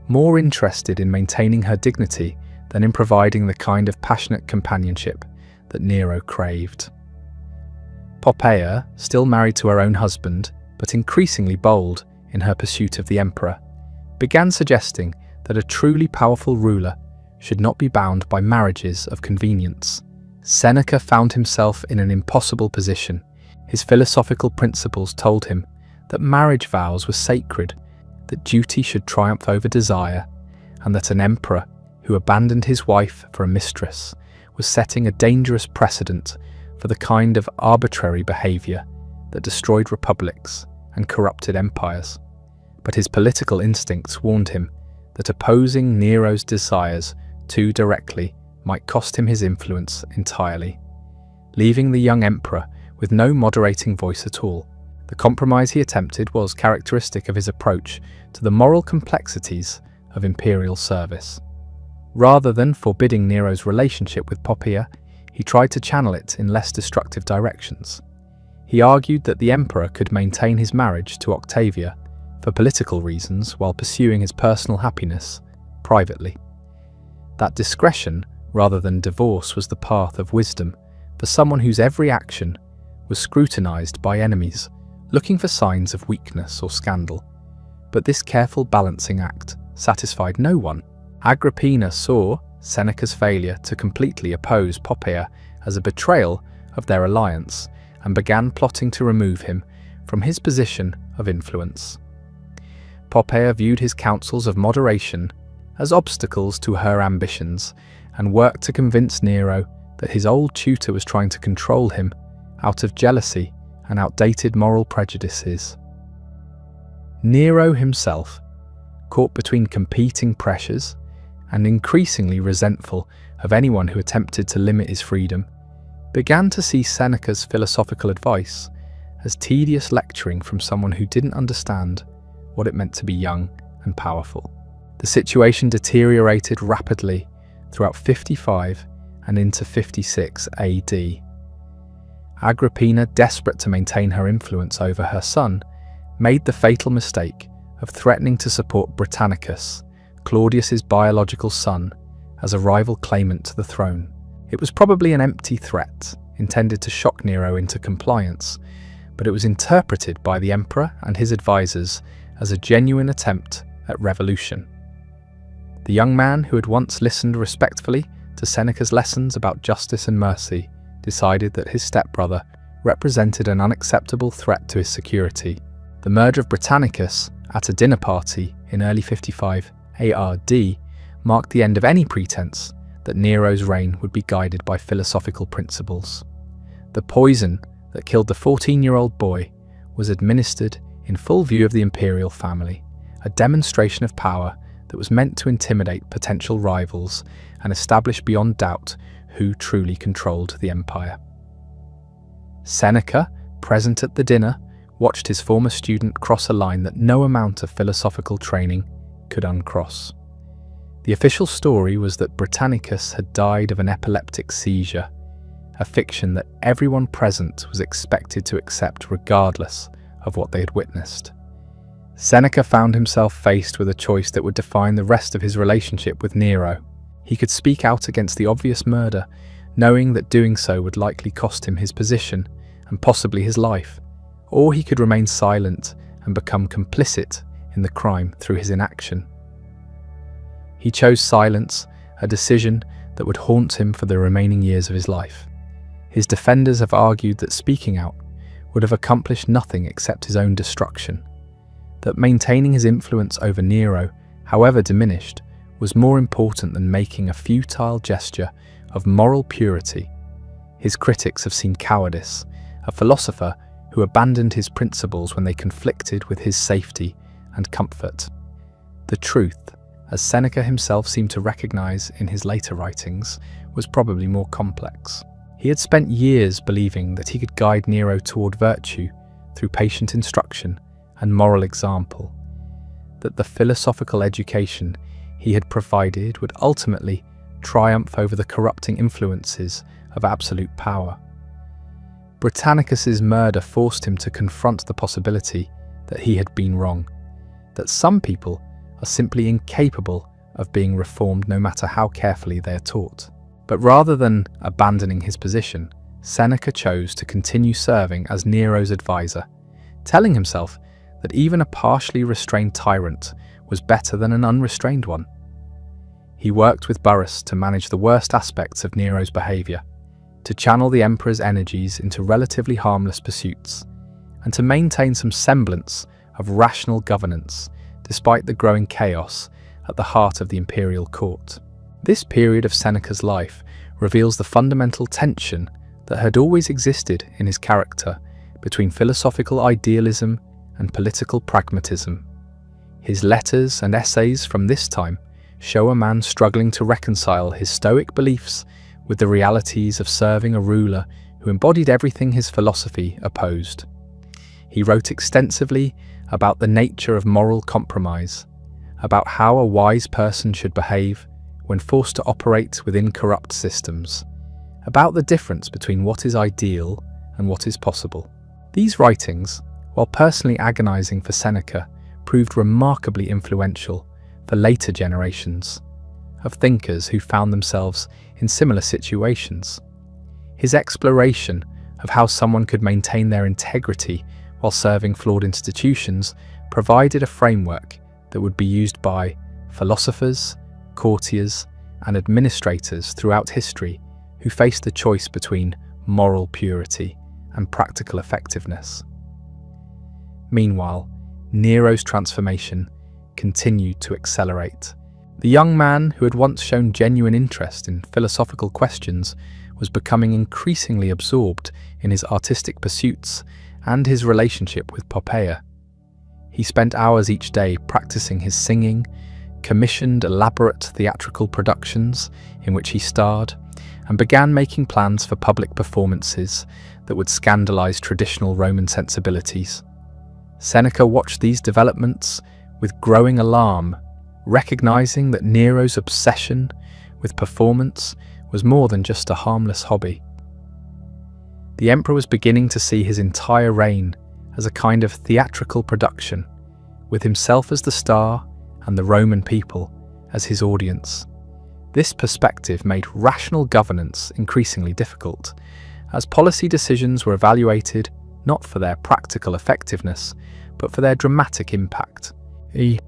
more interested in maintaining her dignity than in providing the kind of passionate companionship that Nero craved. Poppaea, still married to her own husband, but increasingly bold in her pursuit of the emperor, began suggesting that a truly powerful ruler should not be bound by marriages of convenience. Seneca found himself in an impossible position. His philosophical principles told him that marriage vows were sacred, that duty should triumph over desire, and that an emperor who abandoned his wife for a mistress was setting a dangerous precedent for the kind of arbitrary behaviour that destroyed republics and corrupted empires. But his political instincts warned him that opposing Nero's desires too directly might cost him his influence entirely, leaving the young emperor with no moderating voice at all. The compromise he attempted was characteristic of his approach to the moral complexities of imperial service. Rather than forbidding Nero's relationship with Poppaea, he tried to channel it in less destructive directions. He argued that the emperor could maintain his marriage to Octavia for political reasons while pursuing his personal happiness privately. That discretion, rather than divorce, was the path of wisdom for someone whose every action was scrutinized by enemies looking for signs of weakness or scandal. But this careful balancing act satisfied no one. Agrippina saw Seneca's failure to completely oppose Poppaea as a betrayal of their alliance and began plotting to remove him from his position of influence. Poppaea viewed his counsels of moderation as obstacles to her ambitions and worked to convince Nero that his old tutor was trying to control him out of jealousy and outdated moral prejudices. Nero himself, caught between competing pressures and increasingly resentful of anyone who attempted to limit his freedom, began to see Seneca's philosophical advice as tedious lecturing from someone who didn't understand what it meant to be young and powerful. The situation deteriorated rapidly throughout 55 and into 56 AD. Agrippina, desperate to maintain her influence over her son, made the fatal mistake of threatening to support Britannicus, Claudius's biological son, as a rival claimant to the throne. It was probably an empty threat, intended to shock Nero into compliance, but it was interpreted by the emperor and his advisors as a genuine attempt at revolution. The young man who had once listened respectfully to Seneca's lessons about justice and mercy decided that his stepbrother represented an unacceptable threat to his security. The murder of Britannicus at a dinner party in early 55 AD marked the end of any pretense that Nero's reign would be guided by philosophical principles. The poison that killed the 14-year-old boy was administered in full view of the imperial family, a demonstration of power that was meant to intimidate potential rivals and establish beyond doubt who truly controlled the empire. Seneca, present at the dinner, watched his former student cross a line that no amount of philosophical training could uncross. The official story was that Britannicus had died of an epileptic seizure, a fiction that everyone present was expected to accept regardless of what they had witnessed. Seneca found himself faced with a choice that would define the rest of his relationship with Nero. He could speak out against the obvious murder, knowing that doing so would likely cost him his position and possibly his life, or he could remain silent and become complicit in the crime through his inaction. He chose silence, a decision that would haunt him for the remaining years of his life. His defenders have argued that speaking out would have accomplished nothing except his own destruction, that maintaining his influence over Nero, however diminished, was more important than making a futile gesture of moral purity. His critics have seen cowardice, a philosopher who abandoned his principles when they conflicted with his safety and comfort. The truth, as Seneca himself seemed to recognize in his later writings, was probably more complex. He had spent years believing that he could guide Nero toward virtue through patient instruction and moral example, that the philosophical education he had provided would ultimately triumph over the corrupting influences of absolute power. Britannicus's murder forced him to confront the possibility that he had been wrong, that some people are simply incapable of being reformed no matter how carefully they are taught. But rather than abandoning his position, Seneca chose to continue serving as Nero's advisor, telling himself that even a partially restrained tyrant was better than an unrestrained one. He worked with Burrus to manage the worst aspects of Nero's behaviour, to channel the emperor's energies into relatively harmless pursuits, and to maintain some semblance of rational governance despite the growing chaos at the heart of the imperial court. This period of Seneca's life reveals the fundamental tension that had always existed in his character between philosophical idealism and political pragmatism. His letters and essays from this time show a man struggling to reconcile his Stoic beliefs with the realities of serving a ruler who embodied everything his philosophy opposed. He wrote extensively about the nature of moral compromise, about how a wise person should behave when forced to operate within corrupt systems, about the difference between what is ideal and what is possible. These writings, while personally agonizing for Seneca, proved remarkably influential for later generations of thinkers who found themselves in similar situations. His exploration of how someone could maintain their integrity while serving flawed institutions provided a framework that would be used by philosophers, courtiers, and administrators throughout history who faced the choice between moral purity and practical effectiveness. Meanwhile, Nero's transformation continued to accelerate. The young man who had once shown genuine interest in philosophical questions was becoming increasingly absorbed in his artistic pursuits and his relationship with Poppaea. He spent hours each day practicing his singing, commissioned elaborate theatrical productions in which he starred, and began making plans for public performances that would scandalize traditional Roman sensibilities. Seneca watched these developments with growing alarm, recognizing that Nero's obsession with performance was more than just a harmless hobby. The emperor was beginning to see his entire reign as a kind of theatrical production, with himself as the star and the Roman people as his audience. This perspective made rational governance increasingly difficult, as policy decisions were evaluated not for their practical effectiveness, but for their dramatic impact. The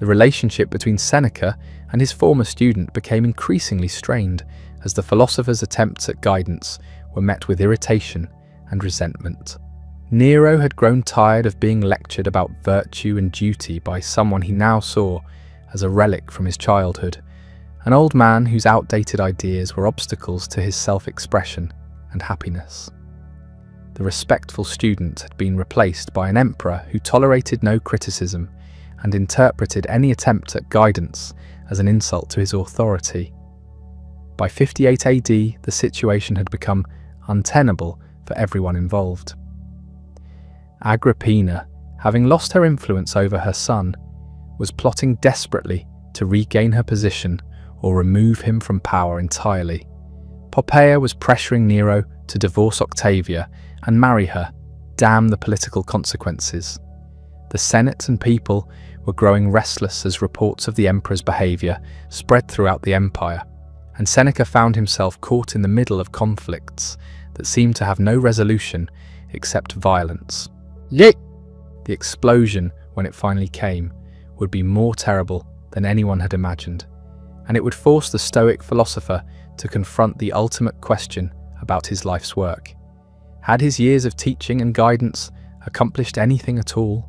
relationship between Seneca and his former student became increasingly strained as the philosopher's attempts at guidance were met with irritation and resentment. Nero had grown tired of being lectured about virtue and duty by someone he now saw as a relic from his childhood, an old man whose outdated ideas were obstacles to his self-expression and happiness. The respectful student had been replaced by an emperor who tolerated no criticism and interpreted any attempt at guidance as an insult to his authority. By 58 AD, the situation had become untenable for everyone involved. Agrippina, having lost her influence over her son, was plotting desperately to regain her position or remove him from power entirely. Poppaea was pressuring Nero to divorce Octavia and marry her, damn the political consequences. The Senate and people were growing restless as reports of the emperor's behaviour spread throughout the empire, and Seneca found himself caught in the middle of conflicts that seemed to have no resolution except violence. The explosion, when it finally came, would be more terrible than anyone had imagined, and it would force the Stoic philosopher to confront the ultimate question about his life's work. Had his years of teaching and guidance accomplished anything at all,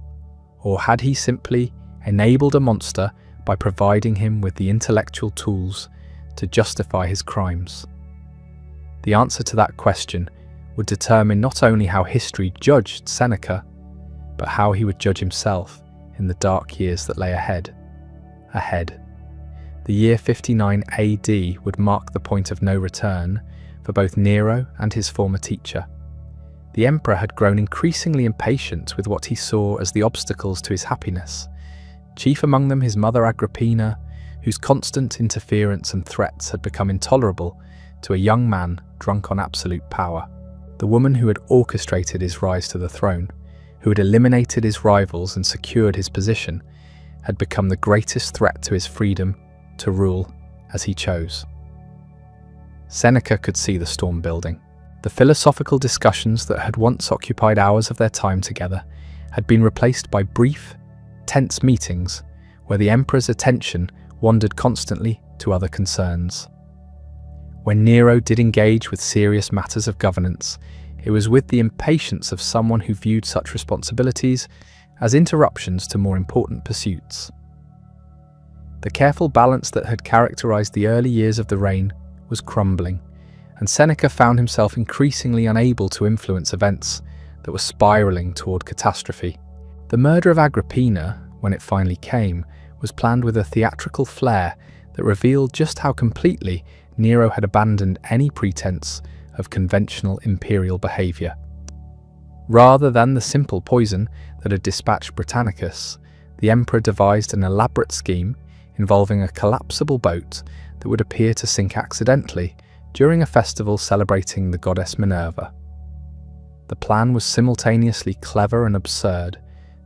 or had he simply enabled a monster by providing him with the intellectual tools to justify his crimes? The answer to that question would determine not only how history judged Seneca, but how he would judge himself in the dark years that lay ahead. The year 59 AD would mark the point of no return for both Nero and his former teacher. The emperor had grown increasingly impatient with what he saw as the obstacles to his happiness, chief among them his mother Agrippina, whose constant interference and threats had become intolerable to a young man drunk on absolute power. The woman who had orchestrated his rise to the throne, who had eliminated his rivals and secured his position, had become the greatest threat to his freedom to rule as he chose. Seneca could see the storm building. The philosophical discussions that had once occupied hours of their time together had been replaced by brief, tense meetings where the emperor's attention wandered constantly to other concerns. When Nero did engage with serious matters of governance, it was with the impatience of someone who viewed such responsibilities as interruptions to more important pursuits. The careful balance that had characterized the early years of the reign was crumbling, and Seneca found himself increasingly unable to influence events that were spiraling toward catastrophe. The murder of Agrippina, when it finally came, was planned with a theatrical flair that revealed just how completely Nero had abandoned any pretense of conventional imperial behaviour. Rather than the simple poison that had dispatched Britannicus, the emperor devised an elaborate scheme involving a collapsible boat that would appear to sink accidentally during a festival celebrating the goddess Minerva. The plan was simultaneously clever and absurd,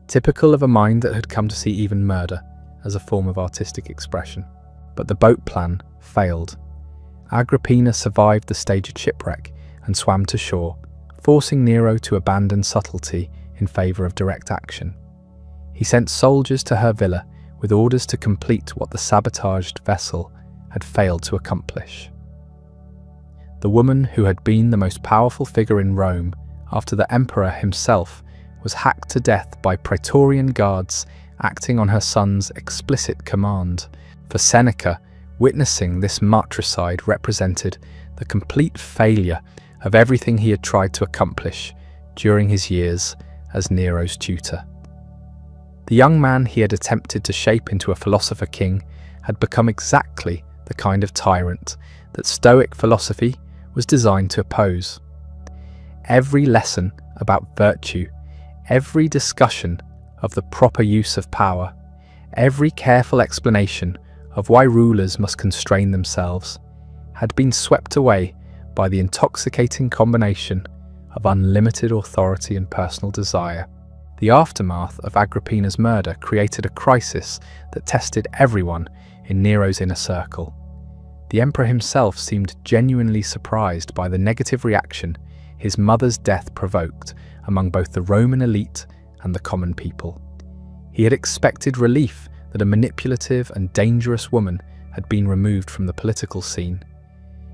typical of a mind that had come to see even murder as a form of artistic expression. But the boat plan failed. Agrippina survived the staged shipwreck and swam to shore, forcing Nero to abandon subtlety in favour of direct action. He sent soldiers to her villa with orders to complete what the sabotaged vessel had failed to accomplish. The woman who had been the most powerful figure in Rome after the emperor himself was hacked to death by Praetorian guards acting on her son's explicit command. For Seneca, witnessing this matricide represented the complete failure of everything he had tried to accomplish during his years as Nero's tutor. The young man he had attempted to shape into a philosopher king had become exactly the kind of tyrant that Stoic philosophy was designed to oppose. Every lesson about virtue, every discussion of the proper use of power, every careful explanation of why rulers must constrain themselves, had been swept away by the intoxicating combination of unlimited authority and personal desire. The aftermath of Agrippina's murder created a crisis that tested everyone in Nero's inner circle. The emperor himself seemed genuinely surprised by the negative reaction his mother's death provoked among both the Roman elite and the common people. He had expected relief that a manipulative and dangerous woman had been removed from the political scene.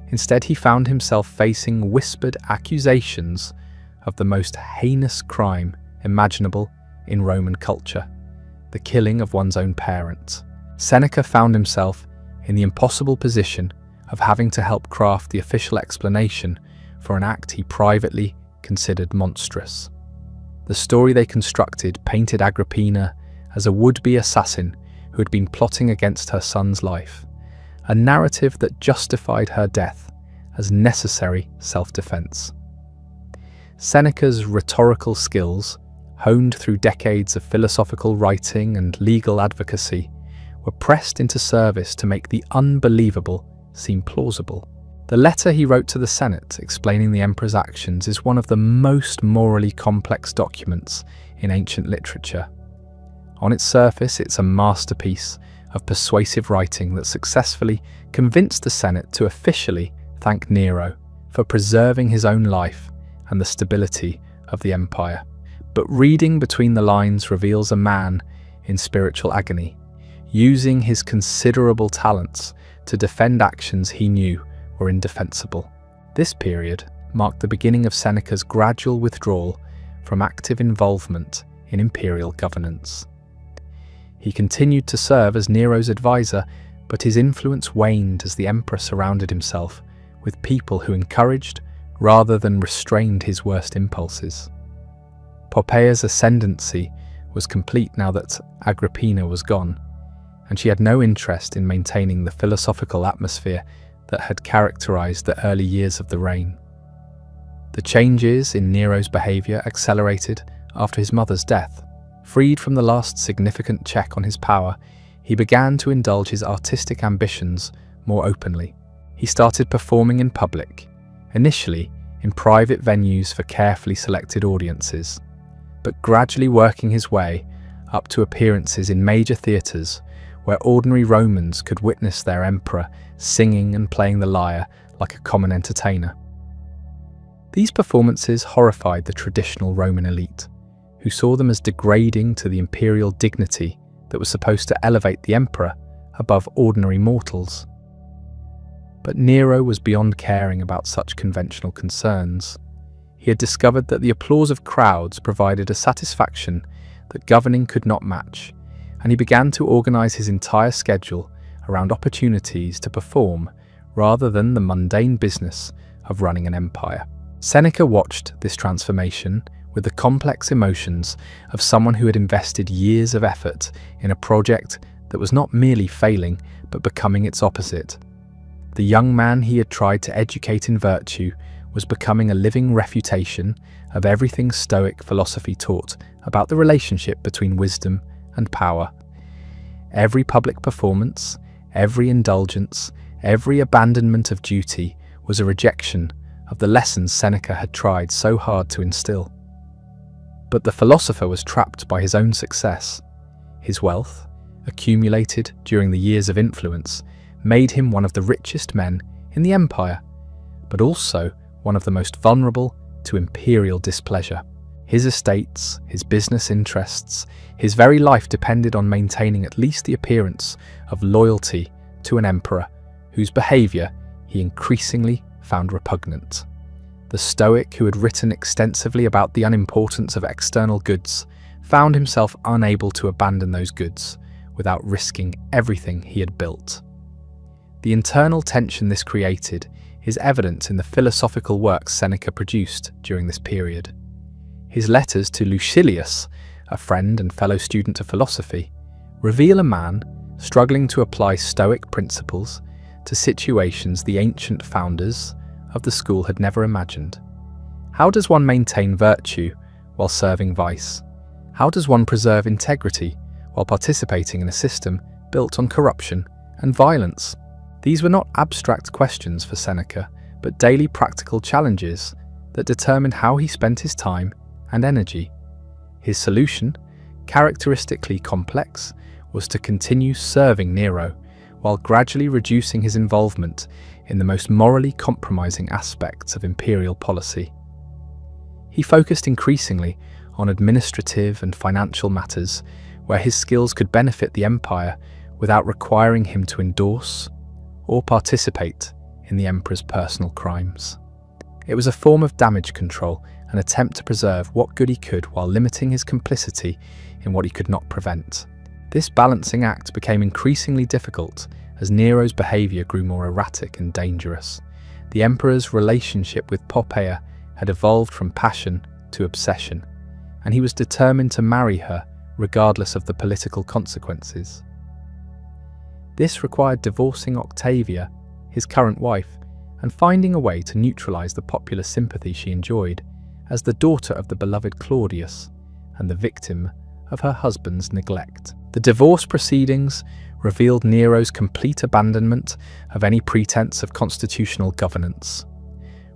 Instead, he found himself facing whispered accusations of the most heinous crime imaginable in Roman culture, the killing of one's own parents. Seneca found himself in the impossible position of having to help craft the official explanation for an act he privately considered monstrous. The story they constructed painted Agrippina as a would-be assassin who had been plotting against her son's life, a narrative that justified her death as necessary self-defense. Seneca's rhetorical skills, honed through decades of philosophical writing and legal advocacy, were pressed into service to make the unbelievable seem plausible. The letter he wrote to the Senate explaining the emperor's actions is one of the most morally complex documents in ancient literature. On its surface, it's a masterpiece of persuasive writing that successfully convinced the Senate to officially thank Nero for preserving his own life and the stability of the empire. But reading between the lines reveals a man in spiritual agony, using his considerable talents to defend actions he knew were indefensible. This period marked the beginning of Seneca's gradual withdrawal from active involvement in imperial governance. He continued to serve as Nero's advisor, but his influence waned as the emperor surrounded himself with people who encouraged rather than restrained his worst impulses. Poppeia's ascendancy was complete now that Agrippina was gone, and she had no interest in maintaining the philosophical atmosphere that had characterized the early years of the reign. The changes in Nero's behavior accelerated after his mother's death. Freed from the last significant check on his power, he began to indulge his artistic ambitions more openly. He started performing in public, initially in private venues for carefully selected audiences, but gradually working his way up to appearances in major theatres where ordinary Romans could witness their emperor singing and playing the lyre like a common entertainer. These performances horrified the traditional Roman elite, who saw them as degrading to the imperial dignity that was supposed to elevate the emperor above ordinary mortals. But Nero was beyond caring about such conventional concerns. He had discovered that the applause of crowds provided a satisfaction that governing could not match, and he began to organize his entire schedule around opportunities to perform rather than the mundane business of running an empire. Seneca watched this transformation with the complex emotions of someone who had invested years of effort in a project that was not merely failing but becoming its opposite. The young man he had tried to educate in virtue was becoming a living refutation of everything Stoic philosophy taught about the relationship between wisdom and power. Every public performance, every indulgence, every abandonment of duty was a rejection of the lessons Seneca had tried so hard to instill. But the philosopher was trapped by his own success. His wealth, accumulated during the years of influence, made him one of the richest men in the empire, but also one of the most vulnerable to imperial displeasure. His estates, his business interests, his very life depended on maintaining at least the appearance of loyalty to an emperor whose behaviour he increasingly found repugnant. The Stoic, who had written extensively about the unimportance of external goods, found himself unable to abandon those goods without risking everything he had built. The internal tension this created is evident in the philosophical works Seneca produced during this period. His letters to Lucilius, a friend and fellow student of philosophy, reveal a man struggling to apply Stoic principles to situations the ancient founders of the school had never imagined. How does one maintain virtue while serving vice? How does one preserve integrity while participating in a system built on corruption and violence? These were not abstract questions for Seneca, but daily practical challenges that determined how he spent his time and energy. His solution, characteristically complex, was to continue serving Nero while gradually reducing his involvement in the most morally compromising aspects of imperial policy. He focused increasingly on administrative and financial matters where his skills could benefit the empire without requiring him to endorse or participate in the emperor's personal crimes. It was a form of damage control, an attempt to preserve what good he could while limiting his complicity in what he could not prevent. This balancing act became increasingly difficult as Nero's behaviour grew more erratic and dangerous. The emperor's relationship with Poppaea had evolved from passion to obsession, and he was determined to marry her regardless of the political consequences. This required divorcing Octavia, his current wife, and finding a way to neutralize the popular sympathy she enjoyed as the daughter of the beloved Claudius and the victim of her husband's neglect. The divorce proceedings revealed Nero's complete abandonment of any pretense of constitutional governance.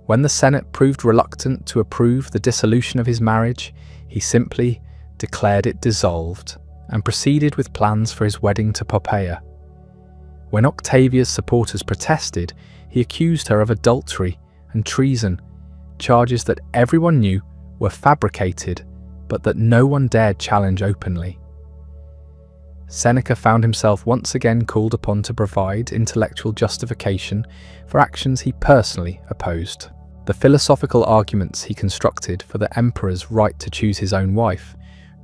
When the Senate proved reluctant to approve the dissolution of his marriage, he simply declared it dissolved and proceeded with plans for his wedding to Poppaea. When Octavia's supporters protested, he accused her of adultery and treason, charges that everyone knew were fabricated, but that no one dared challenge openly. Seneca found himself once again called upon to provide intellectual justification for actions he personally opposed. The philosophical arguments he constructed for the emperor's right to choose his own wife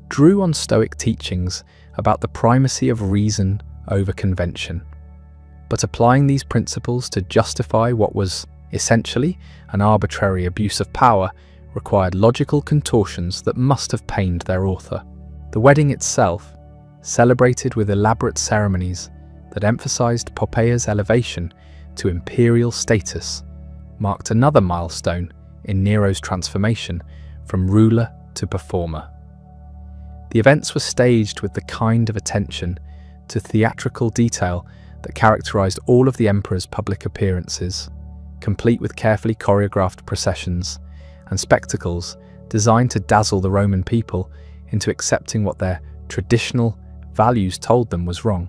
drew on Stoic teachings about the primacy of reason over convention. But applying these principles to justify what was essentially an arbitrary abuse of power required logical contortions that must have pained their author. The wedding itself, celebrated with elaborate ceremonies that emphasized Poppaea's elevation to imperial status, marked another milestone in Nero's transformation from ruler to performer. The events were staged with the kind of attention to theatrical detail that characterized all of the emperor's public appearances, complete with carefully choreographed processions and spectacles designed to dazzle the Roman people into accepting what their traditional values told them was wrong.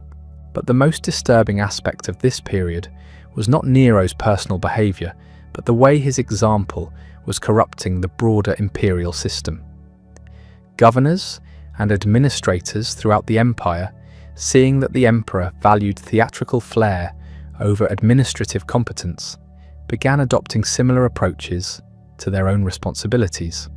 But the most disturbing aspect of this period was not Nero's personal behavior, but the way his example was corrupting the broader imperial system. Governors and administrators throughout the empire, seeing that the emperor valued theatrical flair over administrative competence, began adopting similar approaches to their own responsibilities.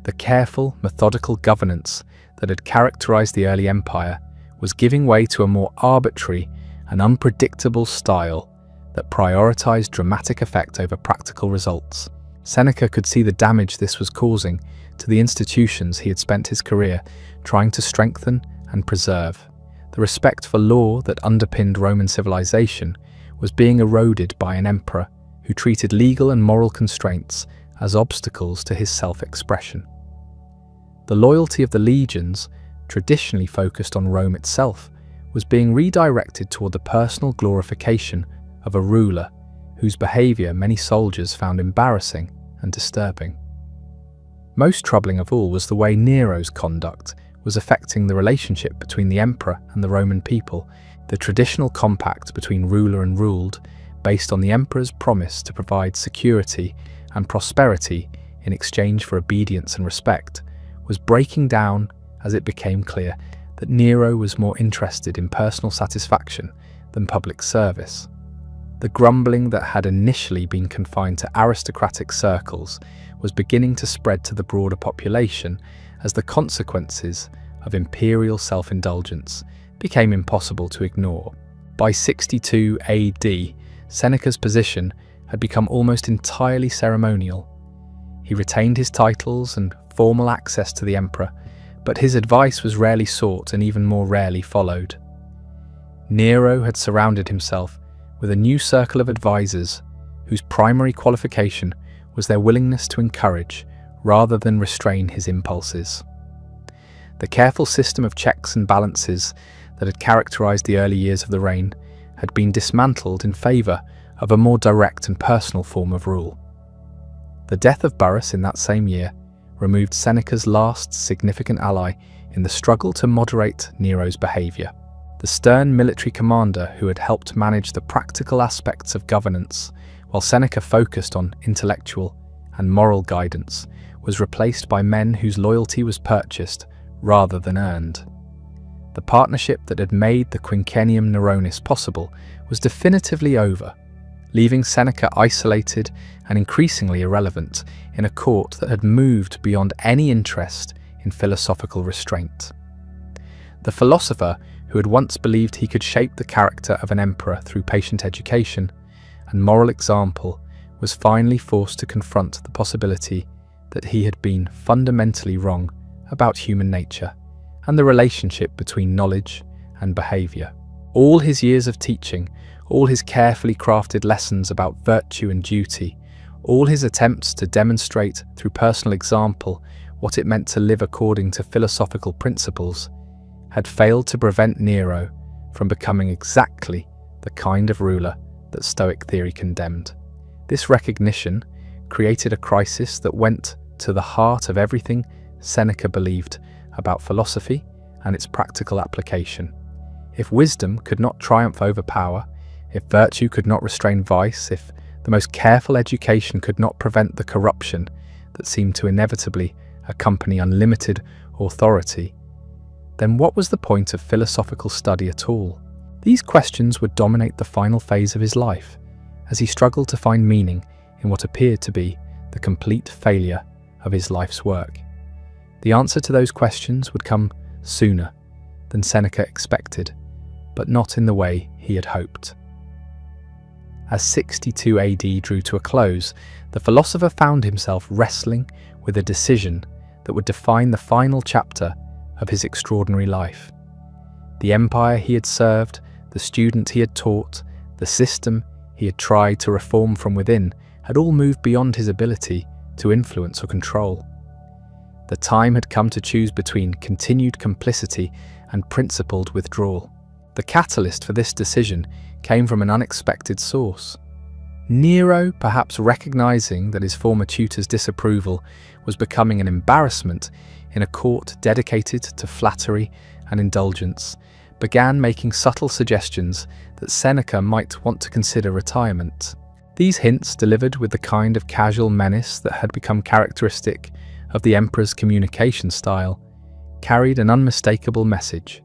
The careful, methodical governance that had characterized the early empire was giving way to a more arbitrary and unpredictable style that prioritized dramatic effect over practical results. Seneca could see the damage this was causing to the institutions he had spent his career trying to strengthen and preserve. The respect for law that underpinned Roman civilization was being eroded by an emperor who treated legal and moral constraints as obstacles to his self-expression. The loyalty of the legions, traditionally focused on Rome itself, was being redirected toward the personal glorification of a ruler whose behavior many soldiers found embarrassing and disturbing. Most troubling of all was the way Nero's conduct was affecting the relationship between the emperor and the Roman people, the traditional compact between ruler and ruled, based on the emperor's promise to provide security and prosperity in exchange for obedience and respect, was breaking down as it became clear that Nero was more interested in personal satisfaction than public service. The grumbling that had initially been confined to aristocratic circles was beginning to spread to the broader population as the consequences of imperial self-indulgence became impossible to ignore. By 62 AD, Seneca's position had become almost entirely ceremonial. He retained his titles and formal access to the emperor, but his advice was rarely sought and even more rarely followed. Nero had surrounded himself with a new circle of advisors whose primary qualification was their willingness to encourage rather than restrain his impulses. The careful system of checks and balances that had characterized the early years of the reign had been dismantled in favor of a more direct and personal form of rule. The death of Burrus in that same year removed Seneca's last significant ally in the struggle to moderate Nero's behavior. The stern military commander who had helped manage the practical aspects of governance while Seneca focused on intellectual and moral guidance was replaced by men whose loyalty was purchased rather than earned. The partnership that had made the Quinquennium Neronis possible was definitively over, leaving Seneca isolated and increasingly irrelevant in a court that had moved beyond any interest in philosophical restraint. The philosopher who had once believed he could shape the character of an emperor through patient education and moral example was finally forced to confront the possibility that he had been fundamentally wrong about human nature and the relationship between knowledge and behavior. All his years of teaching, all his carefully crafted lessons about virtue and duty, all his attempts to demonstrate through personal example what it meant to live according to philosophical principles, had failed to prevent Nero from becoming exactly the kind of ruler that Stoic theory condemned. This recognition created a crisis that went to the heart of everything Seneca believed about philosophy and its practical application. If wisdom could not triumph over power, if virtue could not restrain vice, if the most careful education could not prevent the corruption that seemed to inevitably accompany unlimited authority, then what was the point of philosophical study at all? These questions would dominate the final phase of his life, as he struggled to find meaning in what appeared to be the complete failure of his life's work. The answer to those questions would come sooner than Seneca expected, but not in the way he had hoped. As 62 AD drew to a close, the philosopher found himself wrestling with a decision that would define the final chapter of his extraordinary life. The empire he had served, the student he had taught, the system he had tried to reform from within had all moved beyond his ability to influence or control. The time had come to choose between continued complicity and principled withdrawal. The catalyst for this decision came from an unexpected source. Nero, perhaps recognizing that his former tutor's disapproval was becoming an embarrassment in a court dedicated to flattery and indulgence, began making subtle suggestions that Seneca might want to consider retirement. These hints, delivered with the kind of casual menace that had become characteristic of the emperor's communication style, carried an unmistakable message.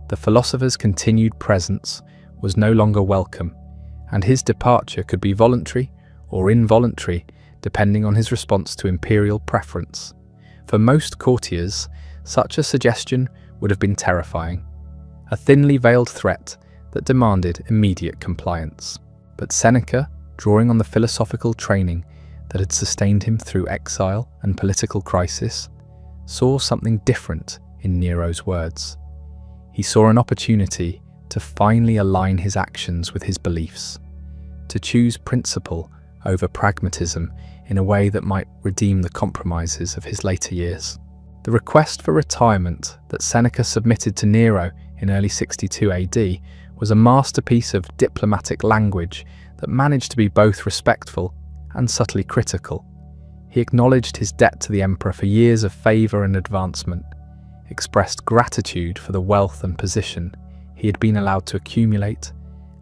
The philosopher's continued presence was no longer welcome, and his departure could be voluntary or involuntary depending on his response to imperial preference. For most courtiers, such a suggestion would have been terrifying, a thinly veiled threat that demanded immediate compliance. But Seneca, drawing on the philosophical training that had sustained him through exile and political crisis, saw something different in Nero's words. He saw an opportunity to finally align his actions with his beliefs, to choose principle over pragmatism in a way that might redeem the compromises of his later years. The request for retirement that Seneca submitted to Nero in early 62 AD was a masterpiece of diplomatic language that managed to be both respectful and subtly critical. He acknowledged his debt to the emperor for years of favour and advancement, expressed gratitude for the wealth and position he had been allowed to accumulate,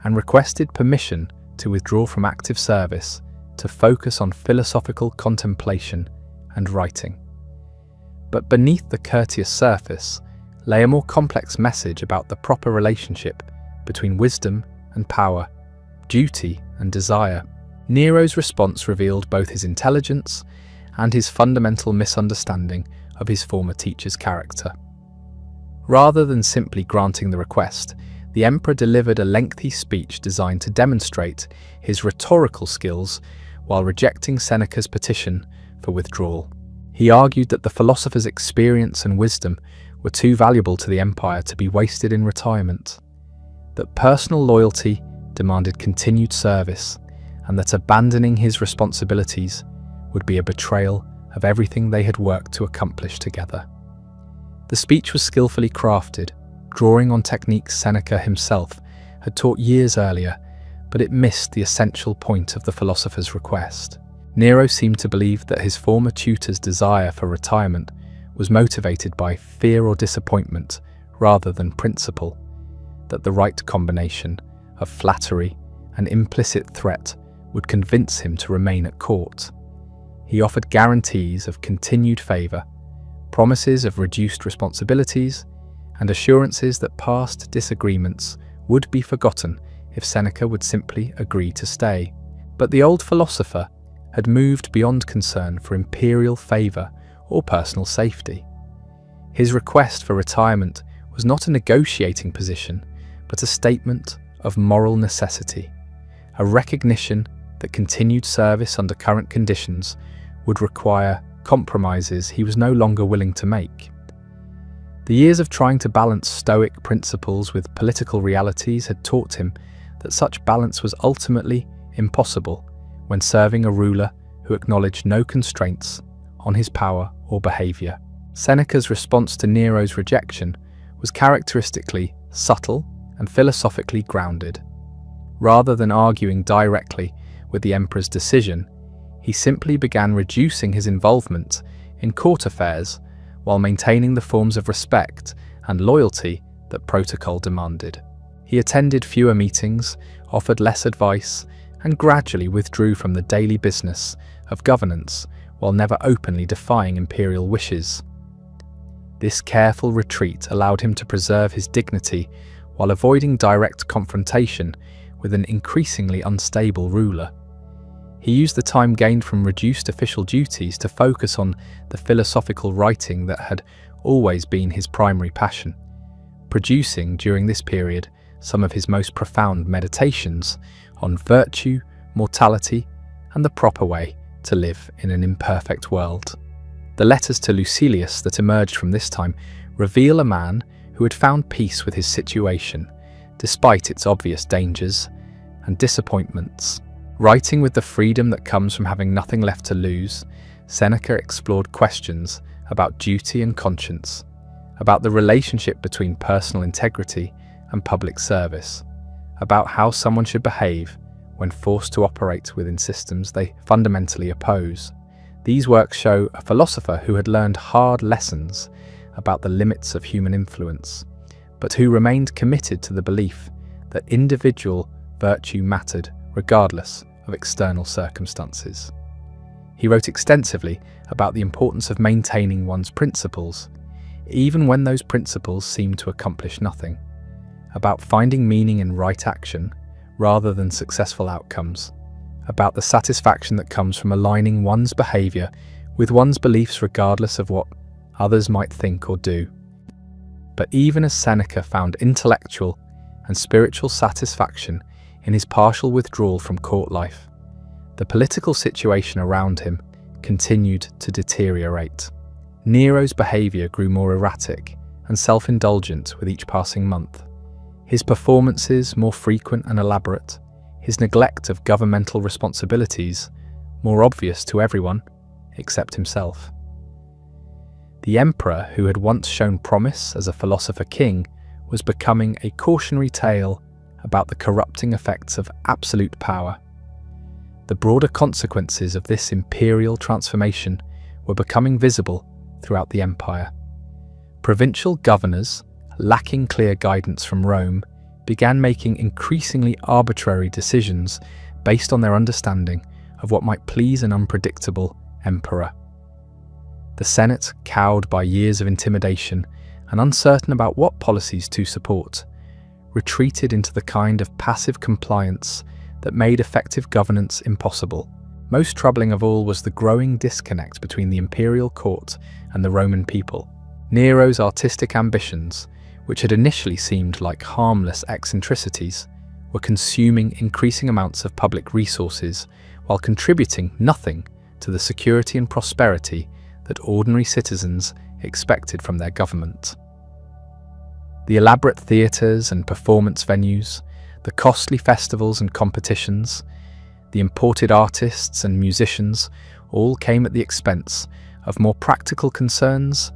and requested permission to withdraw from active service to focus on philosophical contemplation and writing. But beneath the courteous surface lay a more complex message about the proper relationship between wisdom and power, duty and desire. Nero's response revealed both his intelligence and his fundamental misunderstanding of his former teacher's character. Rather than simply granting the request, the emperor delivered a lengthy speech designed to demonstrate his rhetorical skills while rejecting Seneca's petition for withdrawal. He argued that the philosopher's experience and wisdom were too valuable to the empire to be wasted in retirement, that personal loyalty demanded continued service, and that abandoning his responsibilities would be a betrayal of everything they had worked to accomplish together. The speech was skillfully crafted, drawing on techniques Seneca himself had taught years earlier, but it missed the essential point of the philosopher's request. Nero seemed to believe that his former tutor's desire for retirement was motivated by fear or disappointment rather than principle, that the right combination of flattery and implicit threat would convince him to remain at court. He offered guarantees of continued favour, promises of reduced responsibilities, and assurances that past disagreements would be forgotten if Seneca would simply agree to stay. But the old philosopher had moved beyond concern for imperial favour or personal safety. His request for retirement was not a negotiating position, but a statement of moral necessity, a recognition that continued service under current conditions would require compromises he was no longer willing to make. The years of trying to balance Stoic principles with political realities had taught him that such balance was ultimately impossible when serving a ruler who acknowledged no constraints on his power or behaviour. Seneca's response to Nero's rejection was characteristically subtle and philosophically grounded. Rather than arguing directly with the emperor's decision, he simply began reducing his involvement in court affairs while maintaining the forms of respect and loyalty that protocol demanded. He attended fewer meetings, offered less advice, and gradually withdrew from the daily business of governance while never openly defying imperial wishes. This careful retreat allowed him to preserve his dignity while avoiding direct confrontation with an increasingly unstable ruler. He used the time gained from reduced official duties to focus on the philosophical writing that had always been his primary passion, producing during this period some of his most profound meditations on virtue, mortality, and the proper way to live in an imperfect world. The letters to Lucilius that emerged from this time reveal a man who had found peace with his situation, despite its obvious dangers and disappointments. Writing with the freedom that comes from having nothing left to lose, Seneca explored questions about duty and conscience, about the relationship between personal integrity and public service, about how someone should behave when forced to operate within systems they fundamentally oppose. These works show a philosopher who had learned hard lessons about the limits of human influence, but who remained committed to the belief that individual virtue mattered regardless of external circumstances. He wrote extensively about the importance of maintaining one's principles, even when those principles seem to accomplish nothing, about finding meaning in right action rather than successful outcomes, about the satisfaction that comes from aligning one's behaviour with one's beliefs regardless of what others might think or do. But even as Seneca found intellectual and spiritual satisfaction in his partial withdrawal from court life, the political situation around him continued to deteriorate. Nero's behaviour grew more erratic and self-indulgent with each passing month, his performances more frequent and elaborate, his neglect of governmental responsibilities more obvious to everyone except himself. The emperor, who had once shown promise as a philosopher king, was becoming a cautionary tale about the corrupting effects of absolute power. The broader consequences of this imperial transformation were becoming visible throughout the empire. Provincial governors, lacking clear guidance from Rome, began making increasingly arbitrary decisions based on their understanding of what might please an unpredictable emperor. The Senate, cowed by years of intimidation and uncertain about what policies to support, retreated into the kind of passive compliance that made effective governance impossible. Most troubling of all was the growing disconnect between the imperial court and the Roman people. Nero's artistic ambitions, which had initially seemed like harmless eccentricities, were consuming increasing amounts of public resources while contributing nothing to the security and prosperity that ordinary citizens expected from their government. The elaborate theatres and performance venues, the costly festivals and competitions, the imported artists and musicians all came at the expense of more practical concerns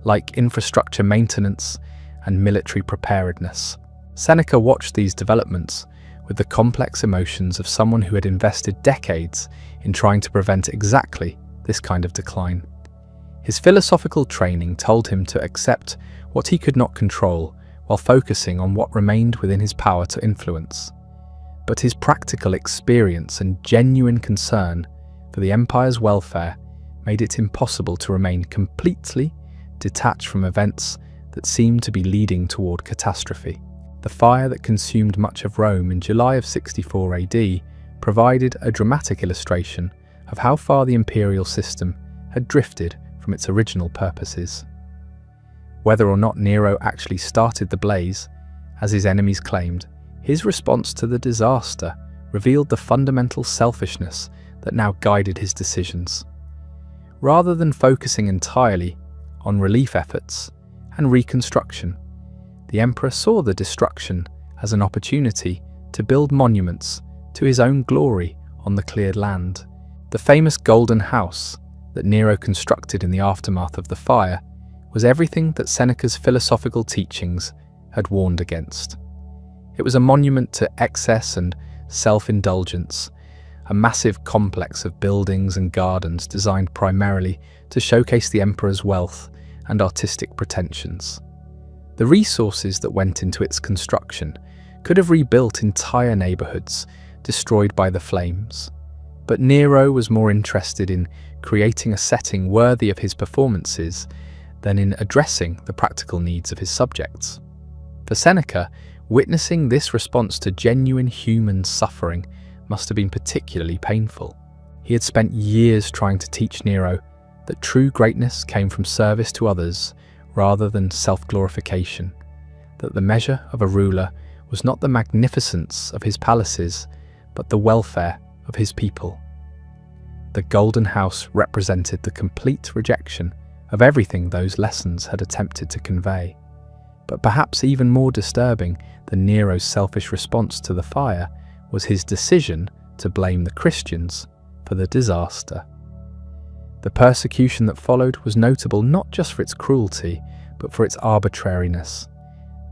like infrastructure maintenance and military preparedness. Seneca watched these developments with the complex emotions of someone who had invested decades in trying to prevent exactly this kind of decline. His philosophical training told him to accept what he could not control while focusing on what remained within his power to influence. But his practical experience and genuine concern for the empire's welfare made it impossible to remain completely detached from events that seemed to be leading toward catastrophe. The fire that consumed much of Rome in July of 64 AD provided a dramatic illustration of how far the imperial system had drifted from its original purposes. Whether or not Nero actually started the blaze, as his enemies claimed, his response to the disaster revealed the fundamental selfishness that now guided his decisions. Rather than focusing entirely on relief efforts and reconstruction, the emperor saw the destruction as an opportunity to build monuments to his own glory on the cleared land. The famous Golden House that Nero constructed in the aftermath of the fire was everything that Seneca's philosophical teachings had warned against. It was a monument to excess and self-indulgence, a massive complex of buildings and gardens designed primarily to showcase the emperor's wealth and artistic pretensions. The resources that went into its construction could have rebuilt entire neighborhoods destroyed by the flames, but Nero was more interested in creating a setting worthy of his performances than in addressing the practical needs of his subjects. For Seneca, witnessing this response to genuine human suffering must have been particularly painful. He had spent years trying to teach Nero that true greatness came from service to others rather than self-glorification, that the measure of a ruler was not the magnificence of his palaces, but the welfare of his people. The Golden House represented the complete rejection of everything those lessons had attempted to convey. But perhaps even more disturbing than Nero's selfish response to the fire was his decision to blame the Christians for the disaster. The persecution that followed was notable not just for its cruelty, but for its arbitrariness,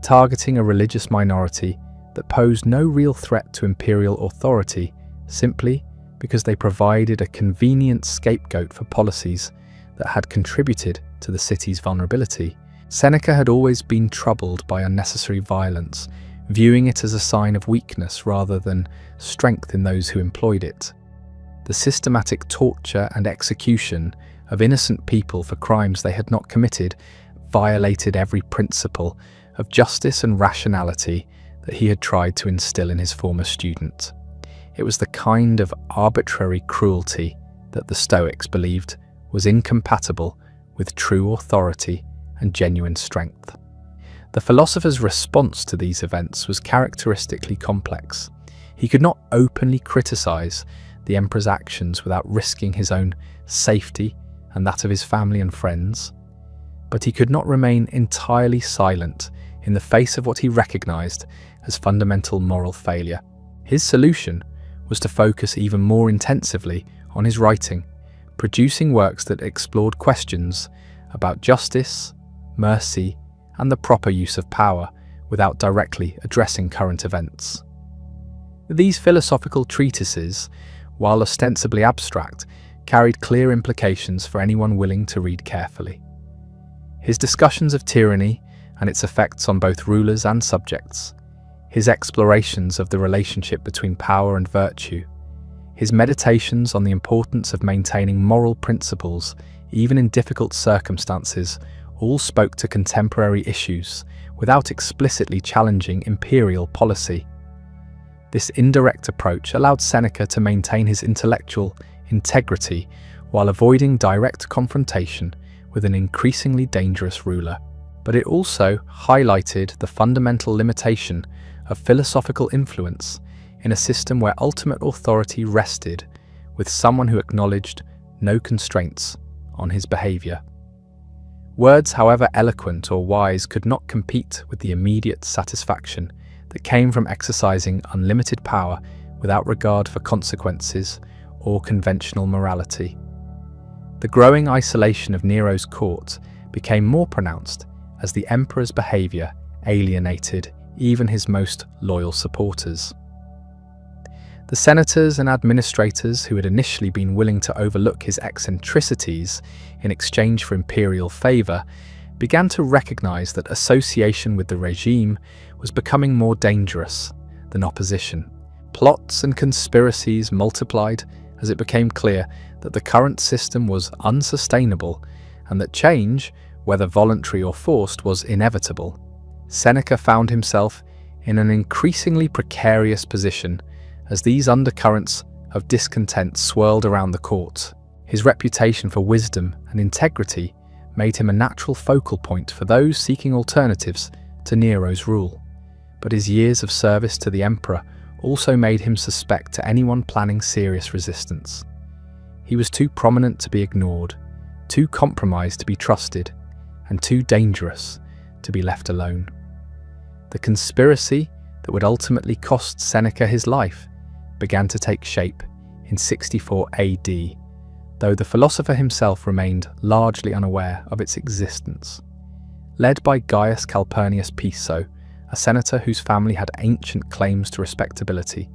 targeting a religious minority that posed no real threat to imperial authority simply because they provided a convenient scapegoat for policies that had contributed to the city's vulnerability. Seneca had always been troubled by unnecessary violence, viewing it as a sign of weakness rather than strength in those who employed it. The systematic torture and execution of innocent people for crimes they had not committed violated every principle of justice and rationality that he had tried to instill in his former student. It was the kind of arbitrary cruelty that the Stoics believed was incompatible with true authority and genuine strength. The philosopher's response to these events was characteristically complex. He could not openly criticize the emperor's actions without risking his own safety and that of his family and friends, but he could not remain entirely silent in the face of what he recognized as fundamental moral failure. His solution was to focus even more intensively on his writing, producing works that explored questions about justice, mercy, and the proper use of power without directly addressing current events. These philosophical treatises, while ostensibly abstract, carried clear implications for anyone willing to read carefully. His discussions of tyranny and its effects on both rulers and subjects, his explorations of the relationship between power and virtue, his meditations on the importance of maintaining moral principles even in difficult circumstances, all spoke to contemporary issues without explicitly challenging imperial policy. This indirect approach allowed Seneca to maintain his intellectual integrity while avoiding direct confrontation with an increasingly dangerous ruler. But it also highlighted the fundamental limitation of philosophical influence in a system where ultimate authority rested with someone who acknowledged no constraints on his behavior. Words, however eloquent or wise, could not compete with the immediate satisfaction that came from exercising unlimited power without regard for consequences or conventional morality. The growing isolation of Nero's court became more pronounced as the emperor's behavior alienated even his most loyal supporters. The senators and administrators who had initially been willing to overlook his eccentricities in exchange for imperial favour began to recognize that association with the regime was becoming more dangerous than opposition. Plots and conspiracies multiplied as it became clear that the current system was unsustainable and that change, whether voluntary or forced, was inevitable. Seneca found himself in an increasingly precarious position as these undercurrents of discontent swirled around the court. His reputation for wisdom and integrity made him a natural focal point for those seeking alternatives to Nero's rule. But his years of service to the emperor also made him suspect to anyone planning serious resistance. He was too prominent to be ignored, too compromised to be trusted, and too dangerous to be left alone. The conspiracy that would ultimately cost Seneca his life began to take shape in 64 AD, though the philosopher himself remained largely unaware of its existence. Led by Gaius Calpurnius Piso, a senator whose family had ancient claims to respectability,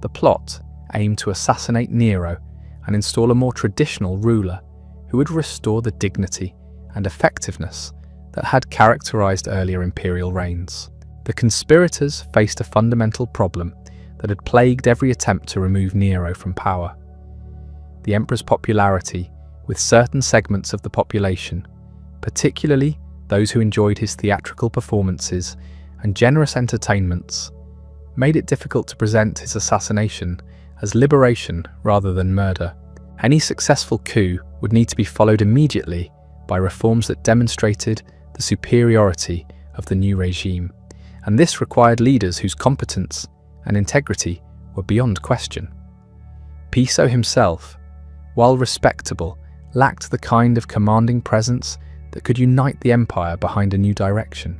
the plot aimed to assassinate Nero and install a more traditional ruler who would restore the dignity and effectiveness that had characterized earlier imperial reigns. The conspirators faced a fundamental problem that had plagued every attempt to remove Nero from power. The emperor's popularity with certain segments of the population, particularly those who enjoyed his theatrical performances and generous entertainments, made it difficult to present his assassination as liberation rather than murder. Any successful coup would need to be followed immediately by reforms that demonstrated the superiority of the new regime, and this required leaders whose competence and integrity were beyond question. Piso himself, while respectable, lacked the kind of commanding presence that could unite the empire behind a new direction.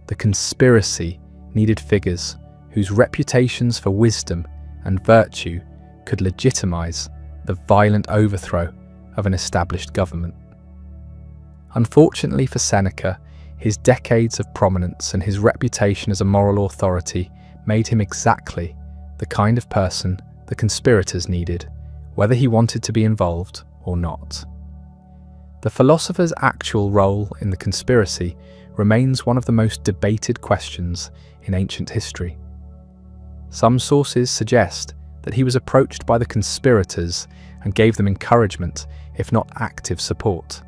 The conspiracy needed figures whose reputations for wisdom and virtue could legitimize the violent overthrow of an established government. Unfortunately for Seneca, his decades of prominence and his reputation as a moral authority made him exactly the kind of person the conspirators needed, whether he wanted to be involved or not. The philosopher's actual role in the conspiracy remains one of the most debated questions in ancient history. Some sources suggest that he was approached by the conspirators and gave them encouragement, if not active support.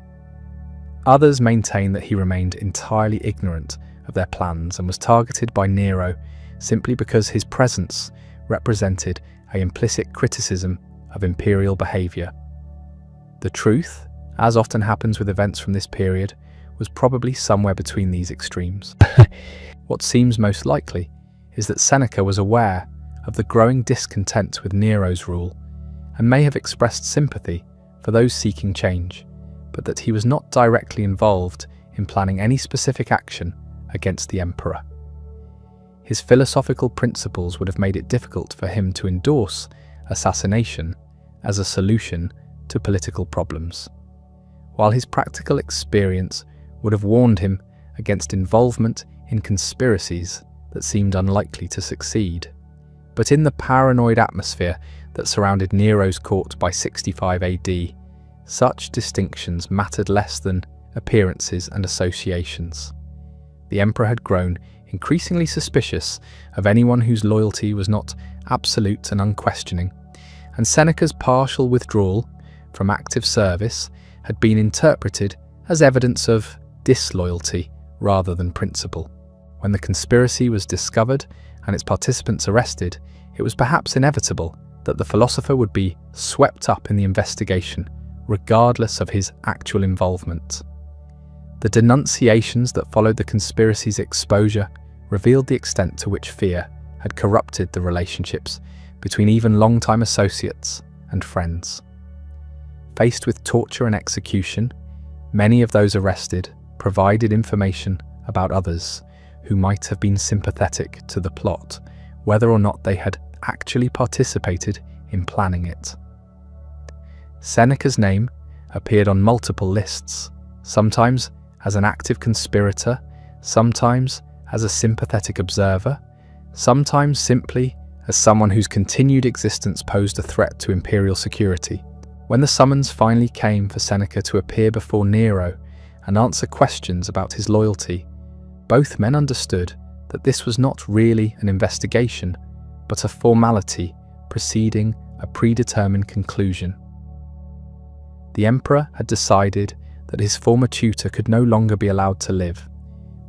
Others maintain that he remained entirely ignorant of their plans and was targeted by Nero simply because his presence represented an implicit criticism of imperial behaviour. The truth, as often happens with events from this period, was probably somewhere between these extremes. What seems most likely is that Seneca was aware of the growing discontent with Nero's rule and may have expressed sympathy for those seeking change, but that he was not directly involved in planning any specific action against the emperor. His philosophical principles would have made it difficult for him to endorse assassination as a solution to political problems, while his practical experience would have warned him against involvement in conspiracies that seemed unlikely to succeed. But in the paranoid atmosphere that surrounded Nero's court by 65 AD, such distinctions mattered less than appearances and associations. The emperor had grown increasingly suspicious of anyone whose loyalty was not absolute and unquestioning, and Seneca's partial withdrawal from active service had been interpreted as evidence of disloyalty rather than principle. When the conspiracy was discovered and its participants arrested, it was perhaps inevitable that the philosopher would be swept up in the investigation, regardless of his actual involvement. The denunciations that followed the conspiracy's exposure revealed the extent to which fear had corrupted the relationships between even long-time associates and friends. Faced with torture and execution, many of those arrested provided information about others who might have been sympathetic to the plot, whether or not they had actually participated in planning it. Seneca's name appeared on multiple lists, sometimes as an active conspirator, sometimes as a sympathetic observer, sometimes simply as someone whose continued existence posed a threat to imperial security. When the summons finally came for Seneca to appear before Nero and answer questions about his loyalty, both men understood that this was not really an investigation, but a formality preceding a predetermined conclusion. The emperor had decided that his former tutor could no longer be allowed to live,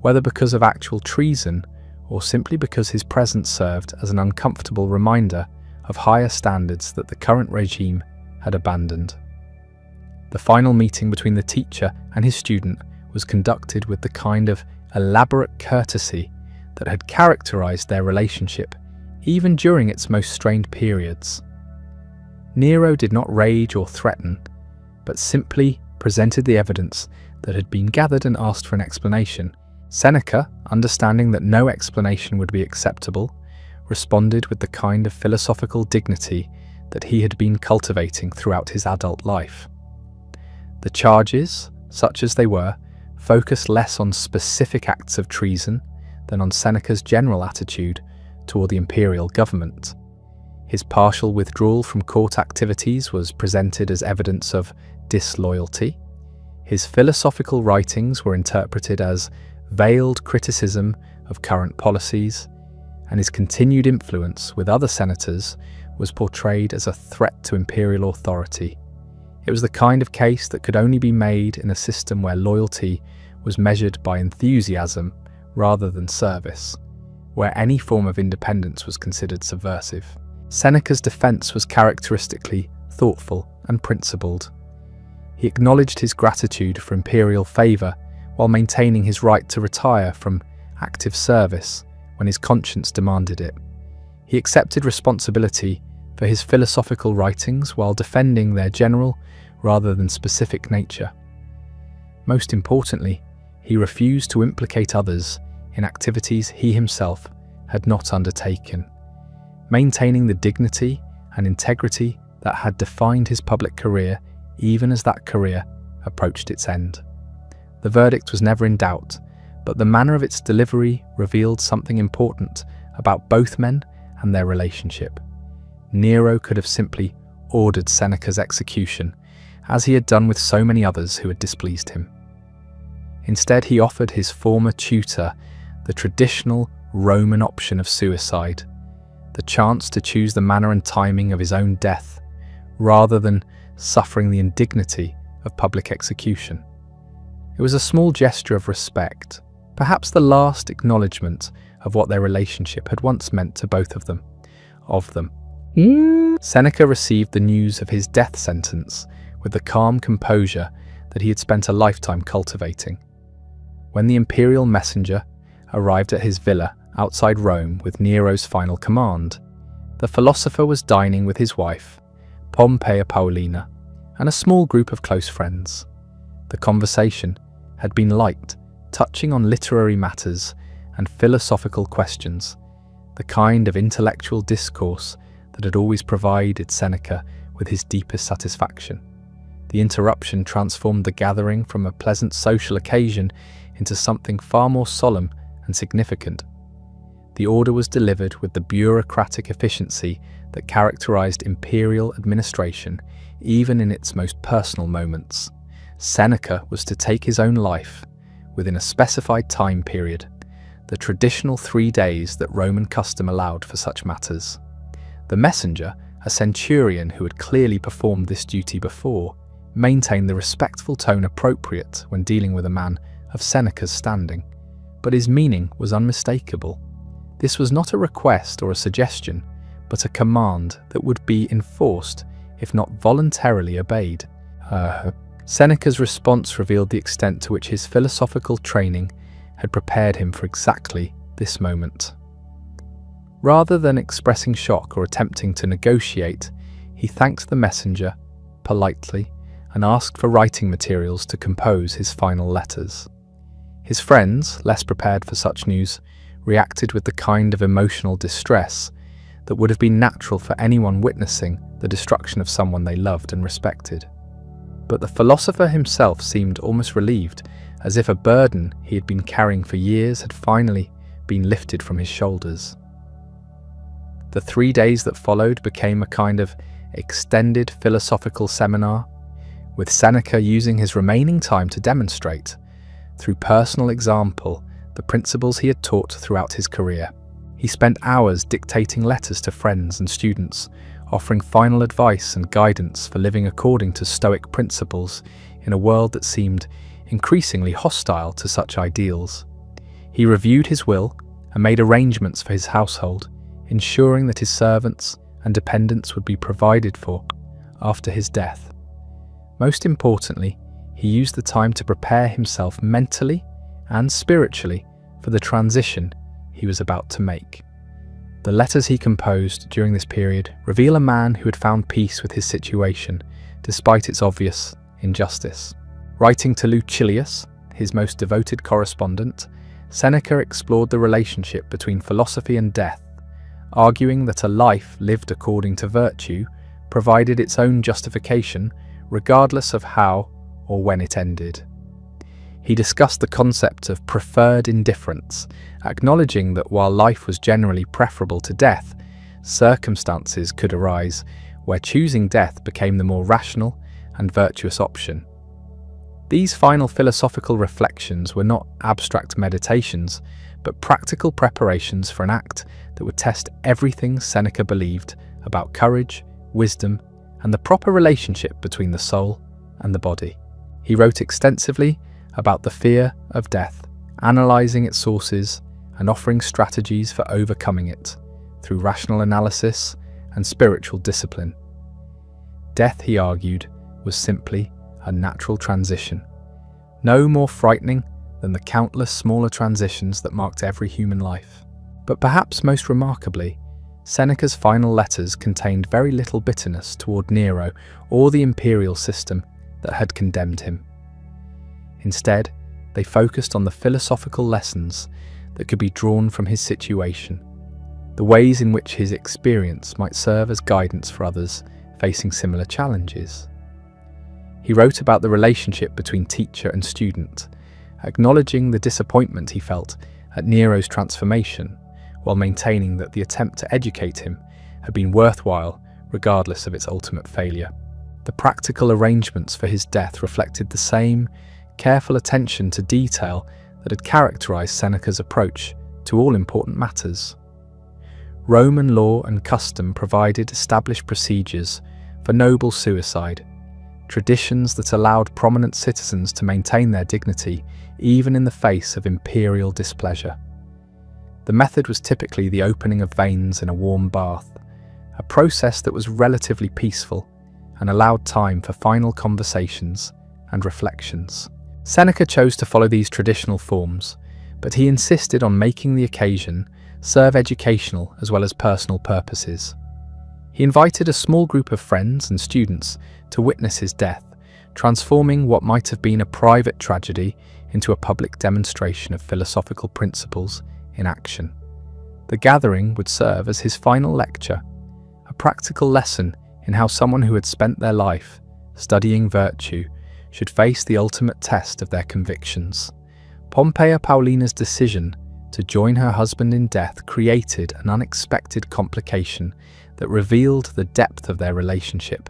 whether because of actual treason or simply because his presence served as an uncomfortable reminder of higher standards that the current regime had abandoned. The final meeting between the teacher and his student was conducted with the kind of elaborate courtesy that had characterized their relationship even during its most strained periods. Nero did not rage or threaten, but simply presented the evidence that had been gathered and asked for an explanation. Seneca, understanding that no explanation would be acceptable, responded with the kind of philosophical dignity that he had been cultivating throughout his adult life. The charges, such as they were, focused less on specific acts of treason than on Seneca's general attitude toward the imperial government. His partial withdrawal from court activities was presented as evidence of disloyalty. His philosophical writings were interpreted as veiled criticism of current policies, and his continued influence with other senators was portrayed as a threat to imperial authority. It was the kind of case that could only be made in a system where loyalty was measured by enthusiasm rather than service, where any form of independence was considered subversive. Seneca's defense was characteristically thoughtful and principled. He acknowledged his gratitude for imperial favor while maintaining his right to retire from active service when his conscience demanded it. He accepted responsibility for his philosophical writings while defending their general rather than specific nature. Most importantly, he refused to implicate others in activities he himself had not undertaken, maintaining the dignity and integrity that had defined his public career even as that career approached its end. The verdict was never in doubt, but the manner of its delivery revealed something important about both men and their relationship. Nero could have simply ordered Seneca's execution, as he had done with so many others who had displeased him. Instead, he offered his former tutor the traditional Roman option of suicide, the chance to choose the manner and timing of his own death, rather than suffering the indignity of public execution. It was a small gesture of respect, perhaps the last acknowledgement of what their relationship had once meant to both of them. Seneca received the news of his death sentence with the calm composure that he had spent a lifetime cultivating. When the imperial messenger arrived at his villa outside Rome with Nero's final command, the philosopher was dining with his wife, Pompeia Paulina, and a small group of close friends. The conversation had been light, touching on literary matters and philosophical questions, the kind of intellectual discourse that had always provided Seneca with his deepest satisfaction. The interruption transformed the gathering from a pleasant social occasion into something far more solemn and significant. The order was delivered with the bureaucratic efficiency that characterized imperial administration, even in its most personal moments. Seneca was to take his own life within a specified time period, the traditional 3 days that Roman custom allowed for such matters. The messenger, a centurion who had clearly performed this duty before, maintained the respectful tone appropriate when dealing with a man of Seneca's standing, but his meaning was unmistakable. This was not a request or a suggestion, but a command that would be enforced if not voluntarily obeyed. Seneca's response revealed the extent to which his philosophical training had prepared him for exactly this moment. Rather than expressing shock or attempting to negotiate, he thanked the messenger politely and asked for writing materials to compose his final letters. His friends, less prepared for such news, reacted with the kind of emotional distress that would have been natural for anyone witnessing the destruction of someone they loved and respected. But the philosopher himself seemed almost relieved, as if a burden he had been carrying for years had finally been lifted from his shoulders. The 3 days that followed became a kind of extended philosophical seminar, with Seneca using his remaining time to demonstrate, through personal example, the principles he had taught throughout his career. He spent hours dictating letters to friends and students, offering final advice and guidance for living according to Stoic principles in a world that seemed increasingly hostile to such ideals. He reviewed his will and made arrangements for his household, ensuring that his servants and dependents would be provided for after his death. Most importantly, he used the time to prepare himself mentally and spiritually for the transition he was about to make. The letters he composed during this period reveal a man who had found peace with his situation, despite its obvious injustice. Writing to Lucilius, his most devoted correspondent, Seneca explored the relationship between philosophy and death, arguing that a life lived according to virtue provided its own justification regardless of how or when it ended. He discussed the concept of preferred indifference, acknowledging that while life was generally preferable to death, circumstances could arise where choosing death became the more rational and virtuous option. These final philosophical reflections were not abstract meditations, but practical preparations for an act that would test everything Seneca believed about courage, wisdom, and the proper relationship between the soul and the body. He wrote extensively about the fear of death, analysing its sources and offering strategies for overcoming it through rational analysis and spiritual discipline. Death, he argued, was simply a natural transition, no more frightening than the countless smaller transitions that marked every human life. But perhaps most remarkably, Seneca's final letters contained very little bitterness toward Nero or the imperial system that had condemned him. Instead, they focused on the philosophical lessons that could be drawn from his situation, the ways in which his experience might serve as guidance for others facing similar challenges. He wrote about the relationship between teacher and student, acknowledging the disappointment he felt at Nero's transformation, while maintaining that the attempt to educate him had been worthwhile regardless of its ultimate failure. The practical arrangements for his death reflected the same careful attention to detail that had characterized Seneca's approach to all important matters. Roman law and custom provided established procedures for noble suicide, traditions that allowed prominent citizens to maintain their dignity even in the face of imperial displeasure. The method was typically the opening of veins in a warm bath, a process that was relatively peaceful and allowed time for final conversations and reflections. Seneca chose to follow these traditional forms, but he insisted on making the occasion serve educational as well as personal purposes. He invited a small group of friends and students to witness his death, transforming what might have been a private tragedy into a public demonstration of philosophical principles in action. The gathering would serve as his final lecture, a practical lesson in how someone who had spent their life studying virtue should face the ultimate test of their convictions. Pompeia Paulina's decision to join her husband in death created an unexpected complication that revealed the depth of their relationship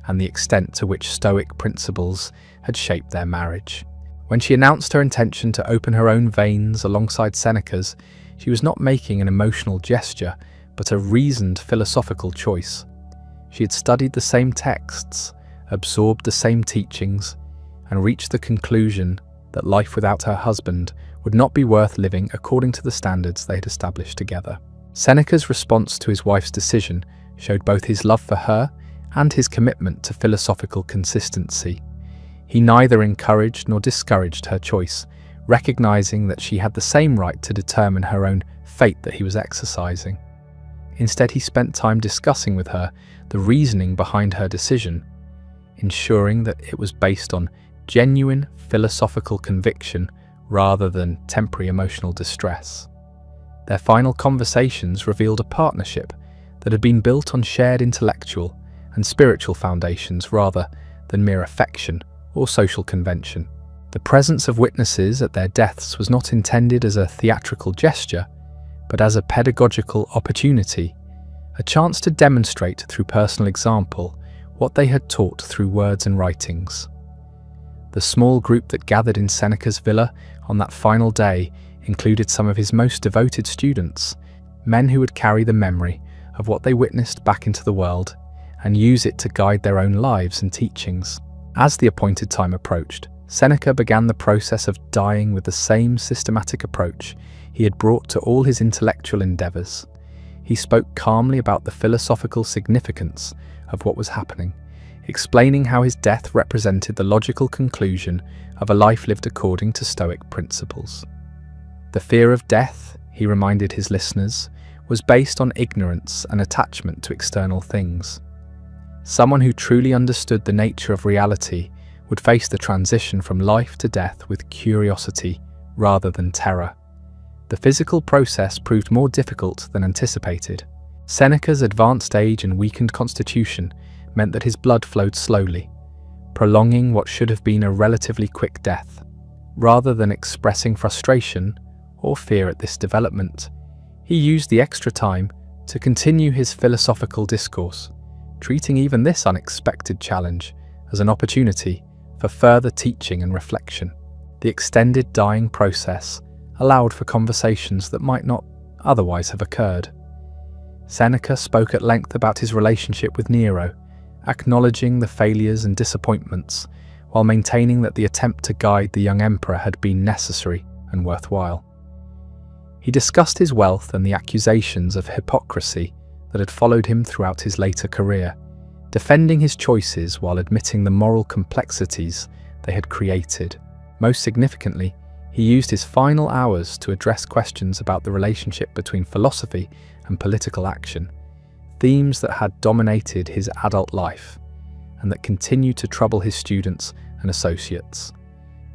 and the extent to which Stoic principles had shaped their marriage. When she announced her intention to open her own veins alongside Seneca's, she was not making an emotional gesture, but a reasoned philosophical choice. She had studied the same texts, absorbed the same teachings, and reached the conclusion that life without her husband would not be worth living according to the standards they had established together. Seneca's response to his wife's decision showed both his love for her and his commitment to philosophical consistency. He neither encouraged nor discouraged her choice, recognizing that she had the same right to determine her own fate that he was exercising. Instead, he spent time discussing with her the reasoning behind her decision, ensuring that it was based on genuine philosophical conviction rather than temporary emotional distress. Their final conversations revealed a partnership that had been built on shared intellectual and spiritual foundations rather than mere affection or social convention. The presence of witnesses at their deaths was not intended as a theatrical gesture, but as a pedagogical opportunity, a chance to demonstrate through personal example what they had taught through words and writings. The small group that gathered in Seneca's villa on that final day included some of his most devoted students, men who would carry the memory of what they witnessed back into the world and use it to guide their own lives and teachings. As the appointed time approached, Seneca began the process of dying with the same systematic approach he had brought to all his intellectual endeavours. He spoke calmly about the philosophical significance of what was happening, explaining how his death represented the logical conclusion of a life lived according to Stoic principles. The fear of death, he reminded his listeners, was based on ignorance and attachment to external things. Someone who truly understood the nature of reality would face the transition from life to death with curiosity rather than terror. The physical process proved more difficult than anticipated. Seneca's advanced age and weakened constitution meant that his blood flowed slowly, prolonging what should have been a relatively quick death. Rather than expressing frustration or fear at this development, he used the extra time to continue his philosophical discourse, treating even this unexpected challenge as an opportunity for further teaching and reflection. The extended dying process allowed for conversations that might not otherwise have occurred. Seneca spoke at length about his relationship with Nero, acknowledging the failures and disappointments while maintaining that the attempt to guide the young emperor had been necessary and worthwhile. He discussed his wealth and the accusations of hypocrisy that had followed him throughout his later career, defending his choices while admitting the moral complexities they had created. Most significantly, he used his final hours to address questions about the relationship between philosophy and political action, themes that had dominated his adult life and that continued to trouble his students and associates.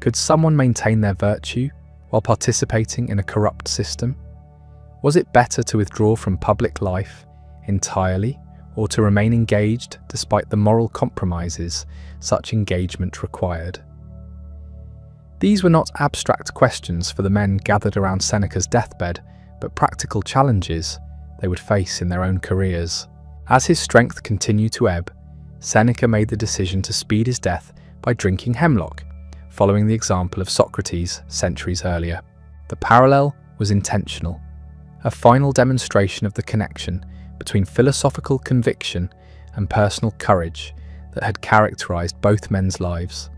Could someone maintain their virtue while participating in a corrupt system? Was it better to withdraw from public life entirely or to remain engaged despite the moral compromises such engagement required? These were not abstract questions for the men gathered around Seneca's deathbed, but practical challenges they would face in their own careers. As his strength continued to ebb, Seneca made the decision to speed his death by drinking hemlock, following the example of Socrates centuries earlier. The parallel was intentional, a final demonstration of the connection between philosophical conviction and personal courage that had characterized both men's lives.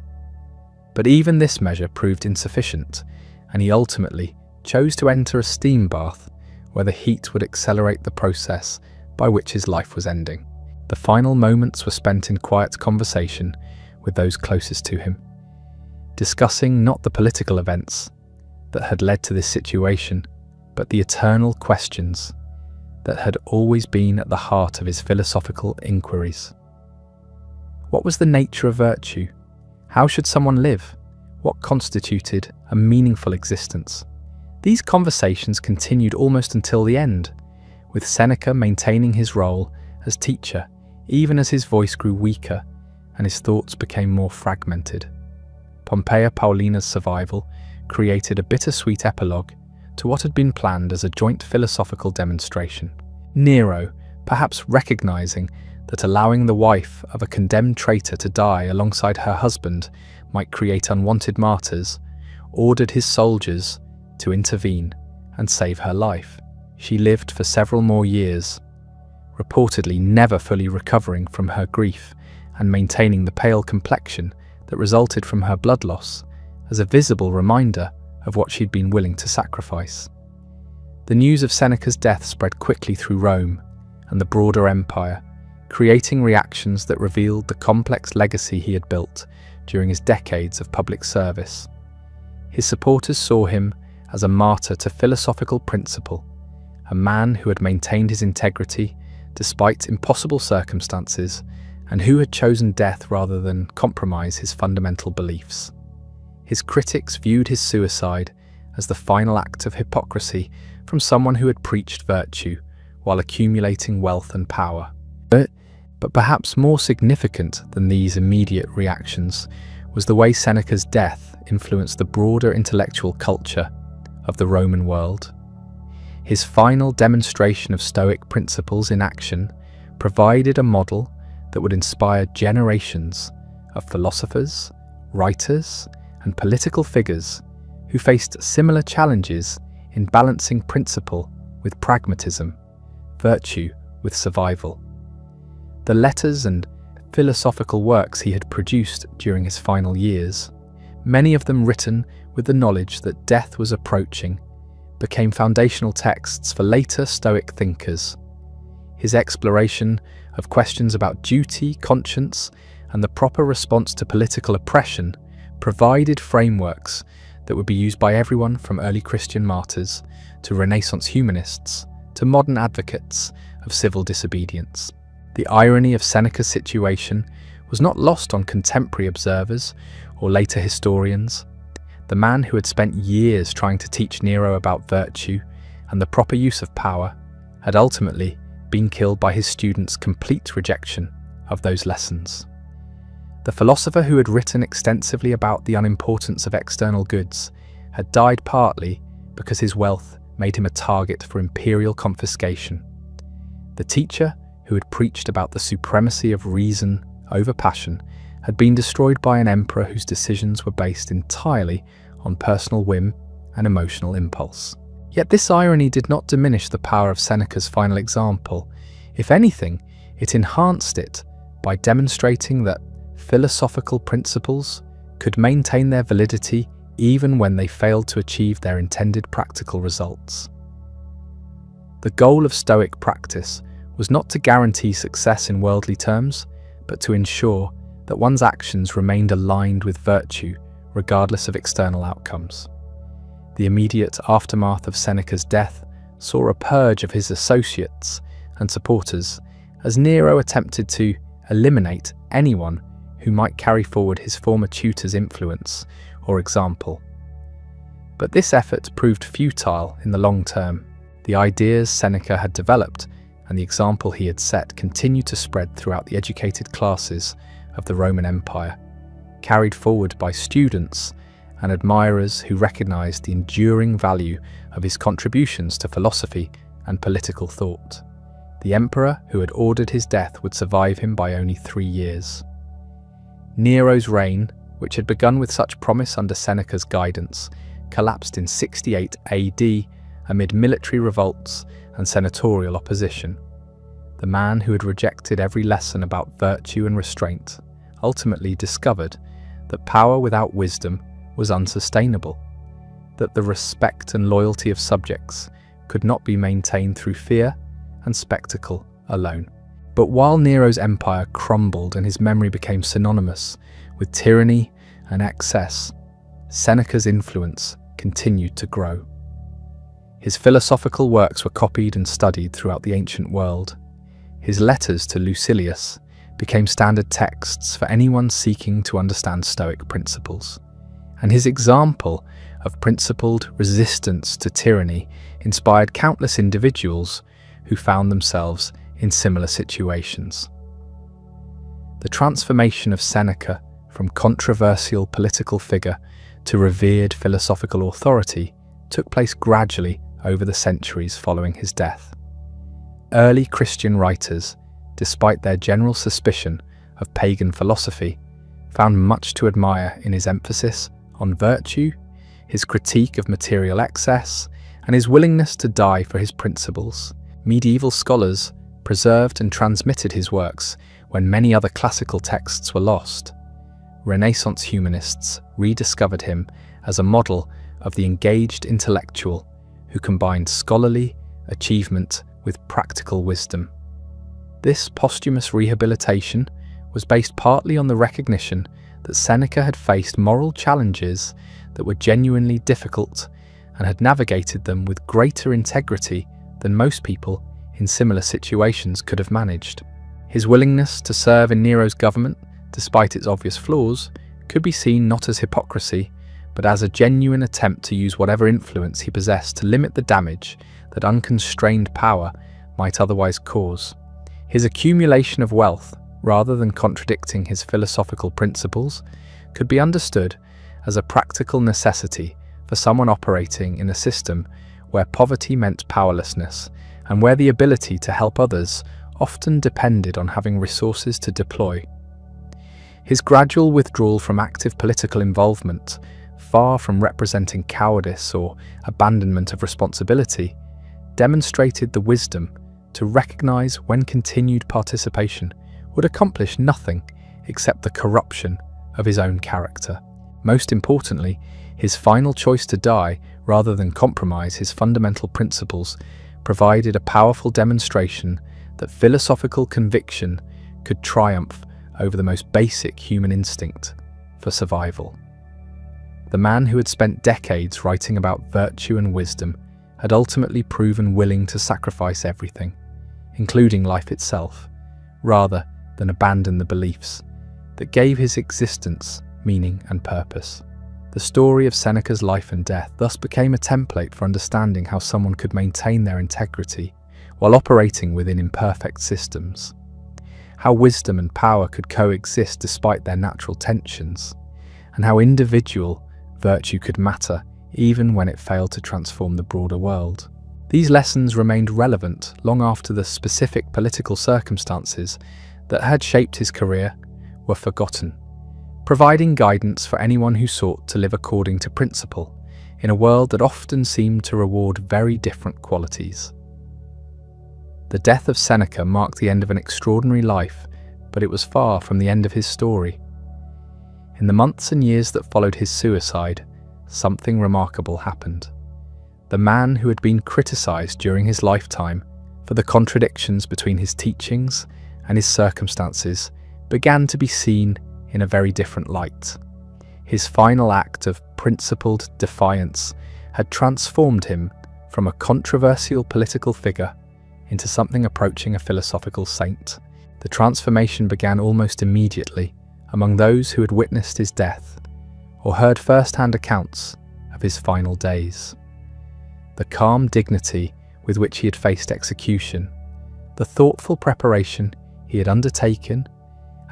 But even this measure proved insufficient, and he ultimately chose to enter a steam bath where the heat would accelerate the process by which his life was ending. The final moments were spent in quiet conversation with those closest to him, discussing not the political events that had led to this situation, but the eternal questions that had always been at the heart of his philosophical inquiries. What was the nature of virtue? How should someone live? What constituted a meaningful existence? These conversations continued almost until the end, with Seneca maintaining his role as teacher even as his voice grew weaker and his thoughts became more fragmented. Pompeia Paulina's survival created a bittersweet epilogue to what had been planned as a joint philosophical demonstration. Nero, perhaps recognizing that allowing the wife of a condemned traitor to die alongside her husband might create unwanted martyrs, ordered his soldiers to intervene and save her life. She lived for several more years, reportedly never fully recovering from her grief and maintaining the pale complexion that resulted from her blood loss as a visible reminder of what she'd been willing to sacrifice. The news of Seneca's death spread quickly through Rome and the broader empire, creating reactions that revealed the complex legacy he had built during his decades of public service. His supporters saw him as a martyr to philosophical principle, a man who had maintained his integrity despite impossible circumstances and who had chosen death rather than compromise his fundamental beliefs. His critics viewed his suicide as the final act of hypocrisy from someone who had preached virtue while accumulating wealth and power. But perhaps more significant than these immediate reactions was the way Seneca's death influenced the broader intellectual culture of the Roman world. His final demonstration of Stoic principles in action provided a model that would inspire generations of philosophers, writers, and political figures who faced similar challenges in balancing principle with pragmatism, virtue with survival. The letters and philosophical works he had produced during his final years, many of them written with the knowledge that death was approaching, became foundational texts for later Stoic thinkers. His exploration of questions about duty, conscience, and the proper response to political oppression provided frameworks that would be used by everyone from early Christian martyrs to Renaissance humanists to modern advocates of civil disobedience. The irony of Seneca's situation was not lost on contemporary observers or later historians. The man who had spent years trying to teach Nero about virtue and the proper use of power had ultimately been killed by his students' complete rejection of those lessons. The philosopher who had written extensively about the unimportance of external goods had died partly because his wealth made him a target for imperial confiscation. The teacher who had preached about the supremacy of reason over passion had been destroyed by an emperor whose decisions were based entirely on personal whim and emotional impulse. Yet this irony did not diminish the power of Seneca's final example. If anything, it enhanced it by demonstrating that philosophical principles could maintain their validity even when they failed to achieve their intended practical results. The goal of Stoic practice was not to guarantee success in worldly terms, but to ensure that one's actions remained aligned with virtue regardless of external outcomes. The immediate aftermath of Seneca's death saw a purge of his associates and supporters as Nero attempted to eliminate anyone who might carry forward his former tutor's influence or example. But this effort proved futile in the long term. The ideas Seneca had developed and the example he had set continued to spread throughout the educated classes of the Roman Empire, carried forward by students and admirers who recognized the enduring value of his contributions to philosophy and political thought. The emperor who had ordered his death would survive him by only 3 years. Nero's reign, which had begun with such promise under Seneca's guidance, collapsed in 68 AD amid military revolts and senatorial opposition. The man who had rejected every lesson about virtue and restraint ultimately discovered that power without wisdom was unsustainable, that the respect and loyalty of subjects could not be maintained through fear and spectacle alone. But while Nero's empire crumbled and his memory became synonymous with tyranny and excess, Seneca's influence continued to grow. His philosophical works were copied and studied throughout the ancient world. His letters to Lucilius became standard texts for anyone seeking to understand Stoic principles. And his example of principled resistance to tyranny inspired countless individuals who found themselves in similar situations. The transformation of Seneca from controversial political figure to revered philosophical authority took place gradually over the centuries following his death. Early Christian writers, despite their general suspicion of pagan philosophy, found much to admire in his emphasis on virtue, his critique of material excess, and his willingness to die for his principles. Medieval scholars preserved and transmitted his works when many other classical texts were lost. Renaissance humanists rediscovered him as a model of the engaged intellectual who combined scholarly achievement with practical wisdom. This posthumous rehabilitation was based partly on the recognition that Seneca had faced moral challenges that were genuinely difficult and had navigated them with greater integrity than most people in similar situations could have managed. His willingness to serve in Nero's government, despite its obvious flaws, could be seen not as hypocrisy, but as a genuine attempt to use whatever influence he possessed to limit the damage that unconstrained power might otherwise cause. His accumulation of wealth, rather than contradicting his philosophical principles, could be understood as a practical necessity for someone operating in a system where poverty meant powerlessness and where the ability to help others often depended on having resources to deploy. His gradual withdrawal from active political involvement, far from representing cowardice or abandonment of responsibility, demonstrated the wisdom to recognize when continued participation would accomplish nothing except the corruption of his own character. Most importantly, his final choice to die rather than compromise his fundamental principles provided a powerful demonstration that philosophical conviction could triumph over the most basic human instinct for survival. The man who had spent decades writing about virtue and wisdom had ultimately proven willing to sacrifice everything, including life itself, rather than abandon the beliefs that gave his existence meaning and purpose. The story of Seneca's life and death thus became a template for understanding how someone could maintain their integrity while operating within imperfect systems, how wisdom and power could coexist despite their natural tensions, and how individual virtue could matter even when it failed to transform the broader world. These lessons remained relevant long after the specific political circumstances that had shaped his career were forgotten, providing guidance for anyone who sought to live according to principle in a world that often seemed to reward very different qualities. The death of Seneca marked the end of an extraordinary life, but it was far from the end of his story. In the months and years that followed his suicide, something remarkable happened. The man who had been criticized during his lifetime for the contradictions between his teachings and his circumstances began to be seen in a very different light. His final act of principled defiance had transformed him from a controversial political figure into something approaching a philosophical saint. The transformation began almost immediately among those who had witnessed his death or heard first-hand accounts of his final days. The calm dignity with which he had faced execution, the thoughtful preparation he had undertaken,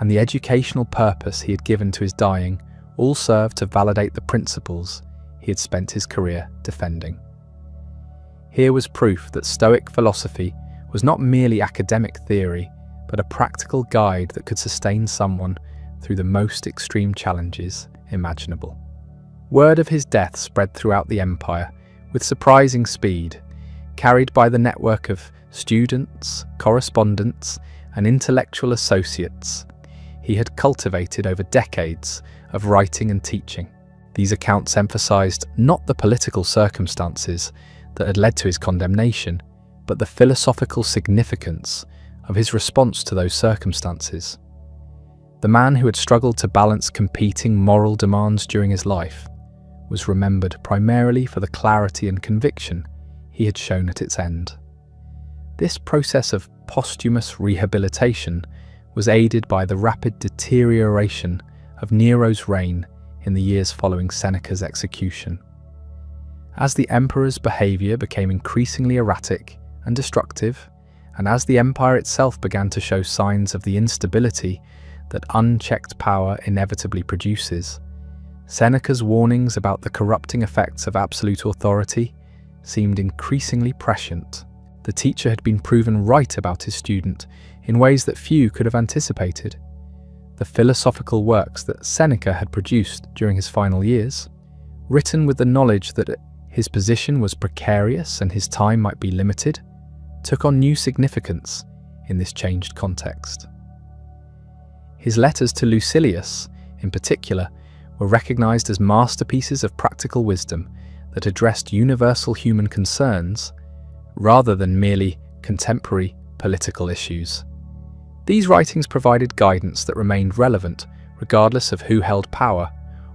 and the educational purpose he had given to his dying all served to validate the principles he had spent his career defending. Here was proof that Stoic philosophy was not merely academic theory, but a practical guide that could sustain someone through the most extreme challenges imaginable. Word of his death spread throughout the empire with surprising speed, carried by the network of students, correspondents, and intellectual associates he had cultivated over decades of writing and teaching. These accounts emphasized not the political circumstances that had led to his condemnation, but the philosophical significance of his response to those circumstances. The man who had struggled to balance competing moral demands during his life was remembered primarily for the clarity and conviction he had shown at its end. This process of posthumous rehabilitation was aided by the rapid deterioration of Nero's reign in the years following Seneca's execution. As the emperor's behavior became increasingly erratic and destructive, and as the empire itself began to show signs of the instability that unchecked power inevitably produces, Seneca's warnings about the corrupting effects of absolute authority seemed increasingly prescient. The teacher had been proven right about his student in ways that few could have anticipated. The philosophical works that Seneca had produced during his final years, written with the knowledge that his position was precarious and his time might be limited, took on new significance in this changed context. His letters to Lucilius, in particular, were recognized as masterpieces of practical wisdom that addressed universal human concerns rather than merely contemporary political issues. These writings provided guidance that remained relevant regardless of who held power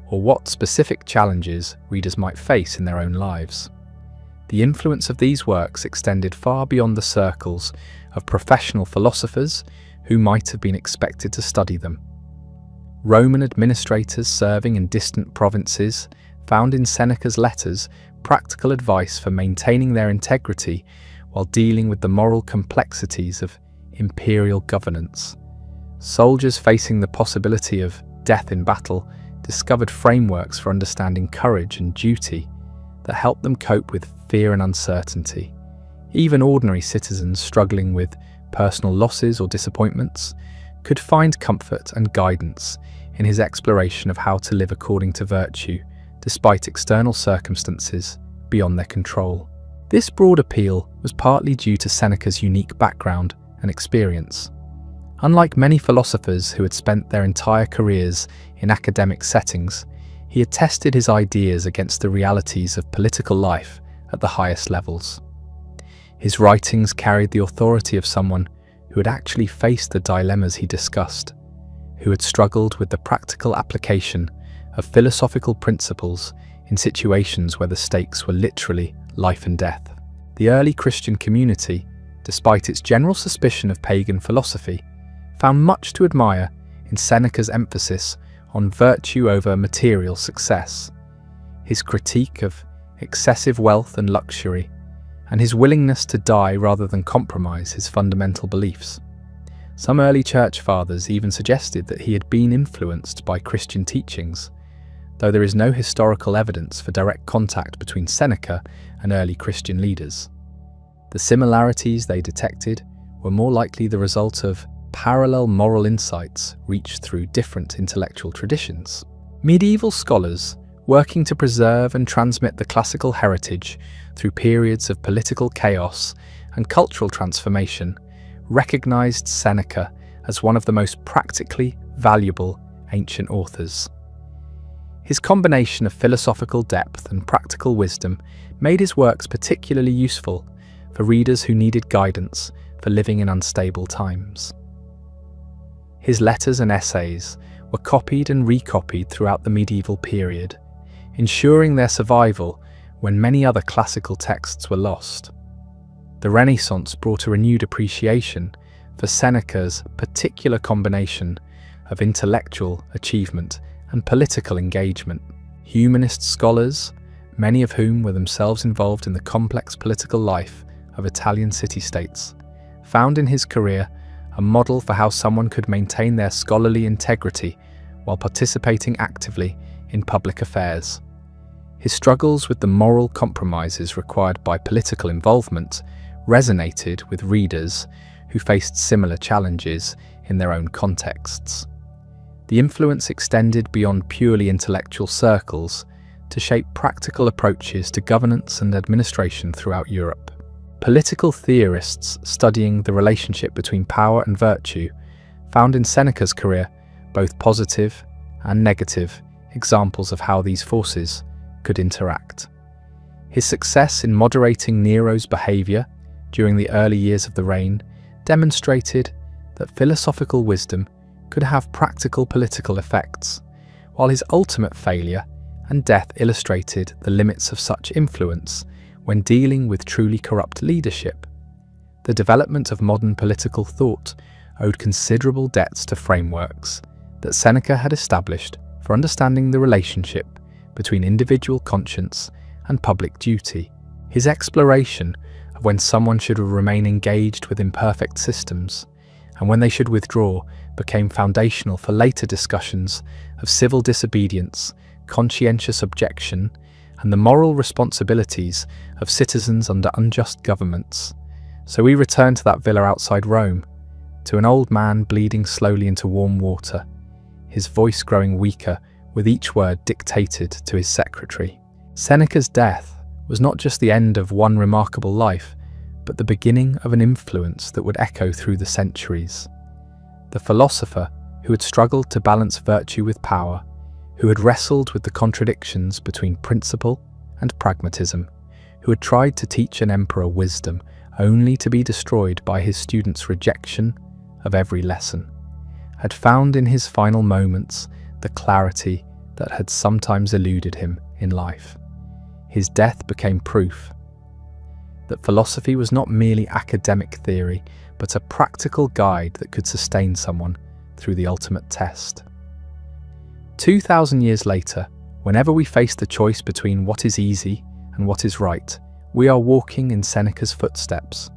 or what specific challenges readers might face in their own lives. The influence of these works extended far beyond the circles of professional philosophers who might have been expected to study them. Roman administrators serving in distant provinces found in Seneca's letters practical advice for maintaining their integrity while dealing with the moral complexities of imperial governance. Soldiers facing the possibility of death in battle discovered frameworks for understanding courage and duty that helped them cope with fear and uncertainty. Even ordinary citizens struggling with personal losses or disappointments could find comfort and guidance in his exploration of how to live according to virtue, despite external circumstances beyond their control. This broad appeal was partly due to Seneca's unique background and experience. Unlike many philosophers who had spent their entire careers in academic settings, he had tested his ideas against the realities of political life at the highest levels. His writings carried the authority of someone who had actually faced the dilemmas he discussed, who had struggled with the practical application of philosophical principles in situations where the stakes were literally life and death. The early Christian community, despite its general suspicion of pagan philosophy, found much to admire in Seneca's emphasis on virtue over material success, his critique of excessive wealth and luxury, and his willingness to die rather than compromise his fundamental beliefs. Some early church fathers even suggested that he had been influenced by Christian teachings, though there is no historical evidence for direct contact between Seneca and early Christian leaders. The similarities they detected were more likely the result of parallel moral insights reached through different intellectual traditions. Medieval scholars, working to preserve and transmit the classical heritage through periods of political chaos and cultural transformation, recognized Seneca as one of the most practically valuable ancient authors. His combination of philosophical depth and practical wisdom made his works particularly useful for readers who needed guidance for living in unstable times. His letters and essays were copied and recopied throughout the medieval period, ensuring their survival when many other classical texts were lost. The Renaissance brought a renewed appreciation for Seneca's particular combination of intellectual achievement and political engagement. Humanist scholars, many of whom were themselves involved in the complex political life of Italian city-states, found in his career a model for how someone could maintain their scholarly integrity while participating actively in public affairs. His struggles with the moral compromises required by political involvement resonated with readers who faced similar challenges in their own contexts. The influence extended beyond purely intellectual circles to shape practical approaches to governance and administration throughout Europe. Political theorists studying the relationship between power and virtue found in Seneca's career both positive and negative examples of how these forces could interact. His success in moderating Nero's behavior during the early years of the reign demonstrated that philosophical wisdom could have practical political effects, while his ultimate failure and death illustrated the limits of such influence when dealing with truly corrupt leadership. The development of modern political thought owed considerable debts to frameworks that Seneca had established for understanding the relationship between individual conscience and public duty. His exploration of when someone should remain engaged with imperfect systems and when they should withdraw became foundational for later discussions of civil disobedience, conscientious objection, and the moral responsibilities of citizens under unjust governments. So we return to that villa outside Rome, to an old man bleeding slowly into warm water, his voice growing weaker with each word dictated to his secretary. Seneca's death was not just the end of one remarkable life, but the beginning of an influence that would echo through the centuries. The philosopher who had struggled to balance virtue with power, who had wrestled with the contradictions between principle and pragmatism, who had tried to teach an emperor wisdom only to be destroyed by his students' rejection of every lesson, had found in his final moments the clarity that had sometimes eluded him in life. His death became proof that philosophy was not merely academic theory, but a practical guide that could sustain someone through the ultimate test. 2,000 years later, whenever we face the choice between what is easy and what is right, we are walking in Seneca's footsteps.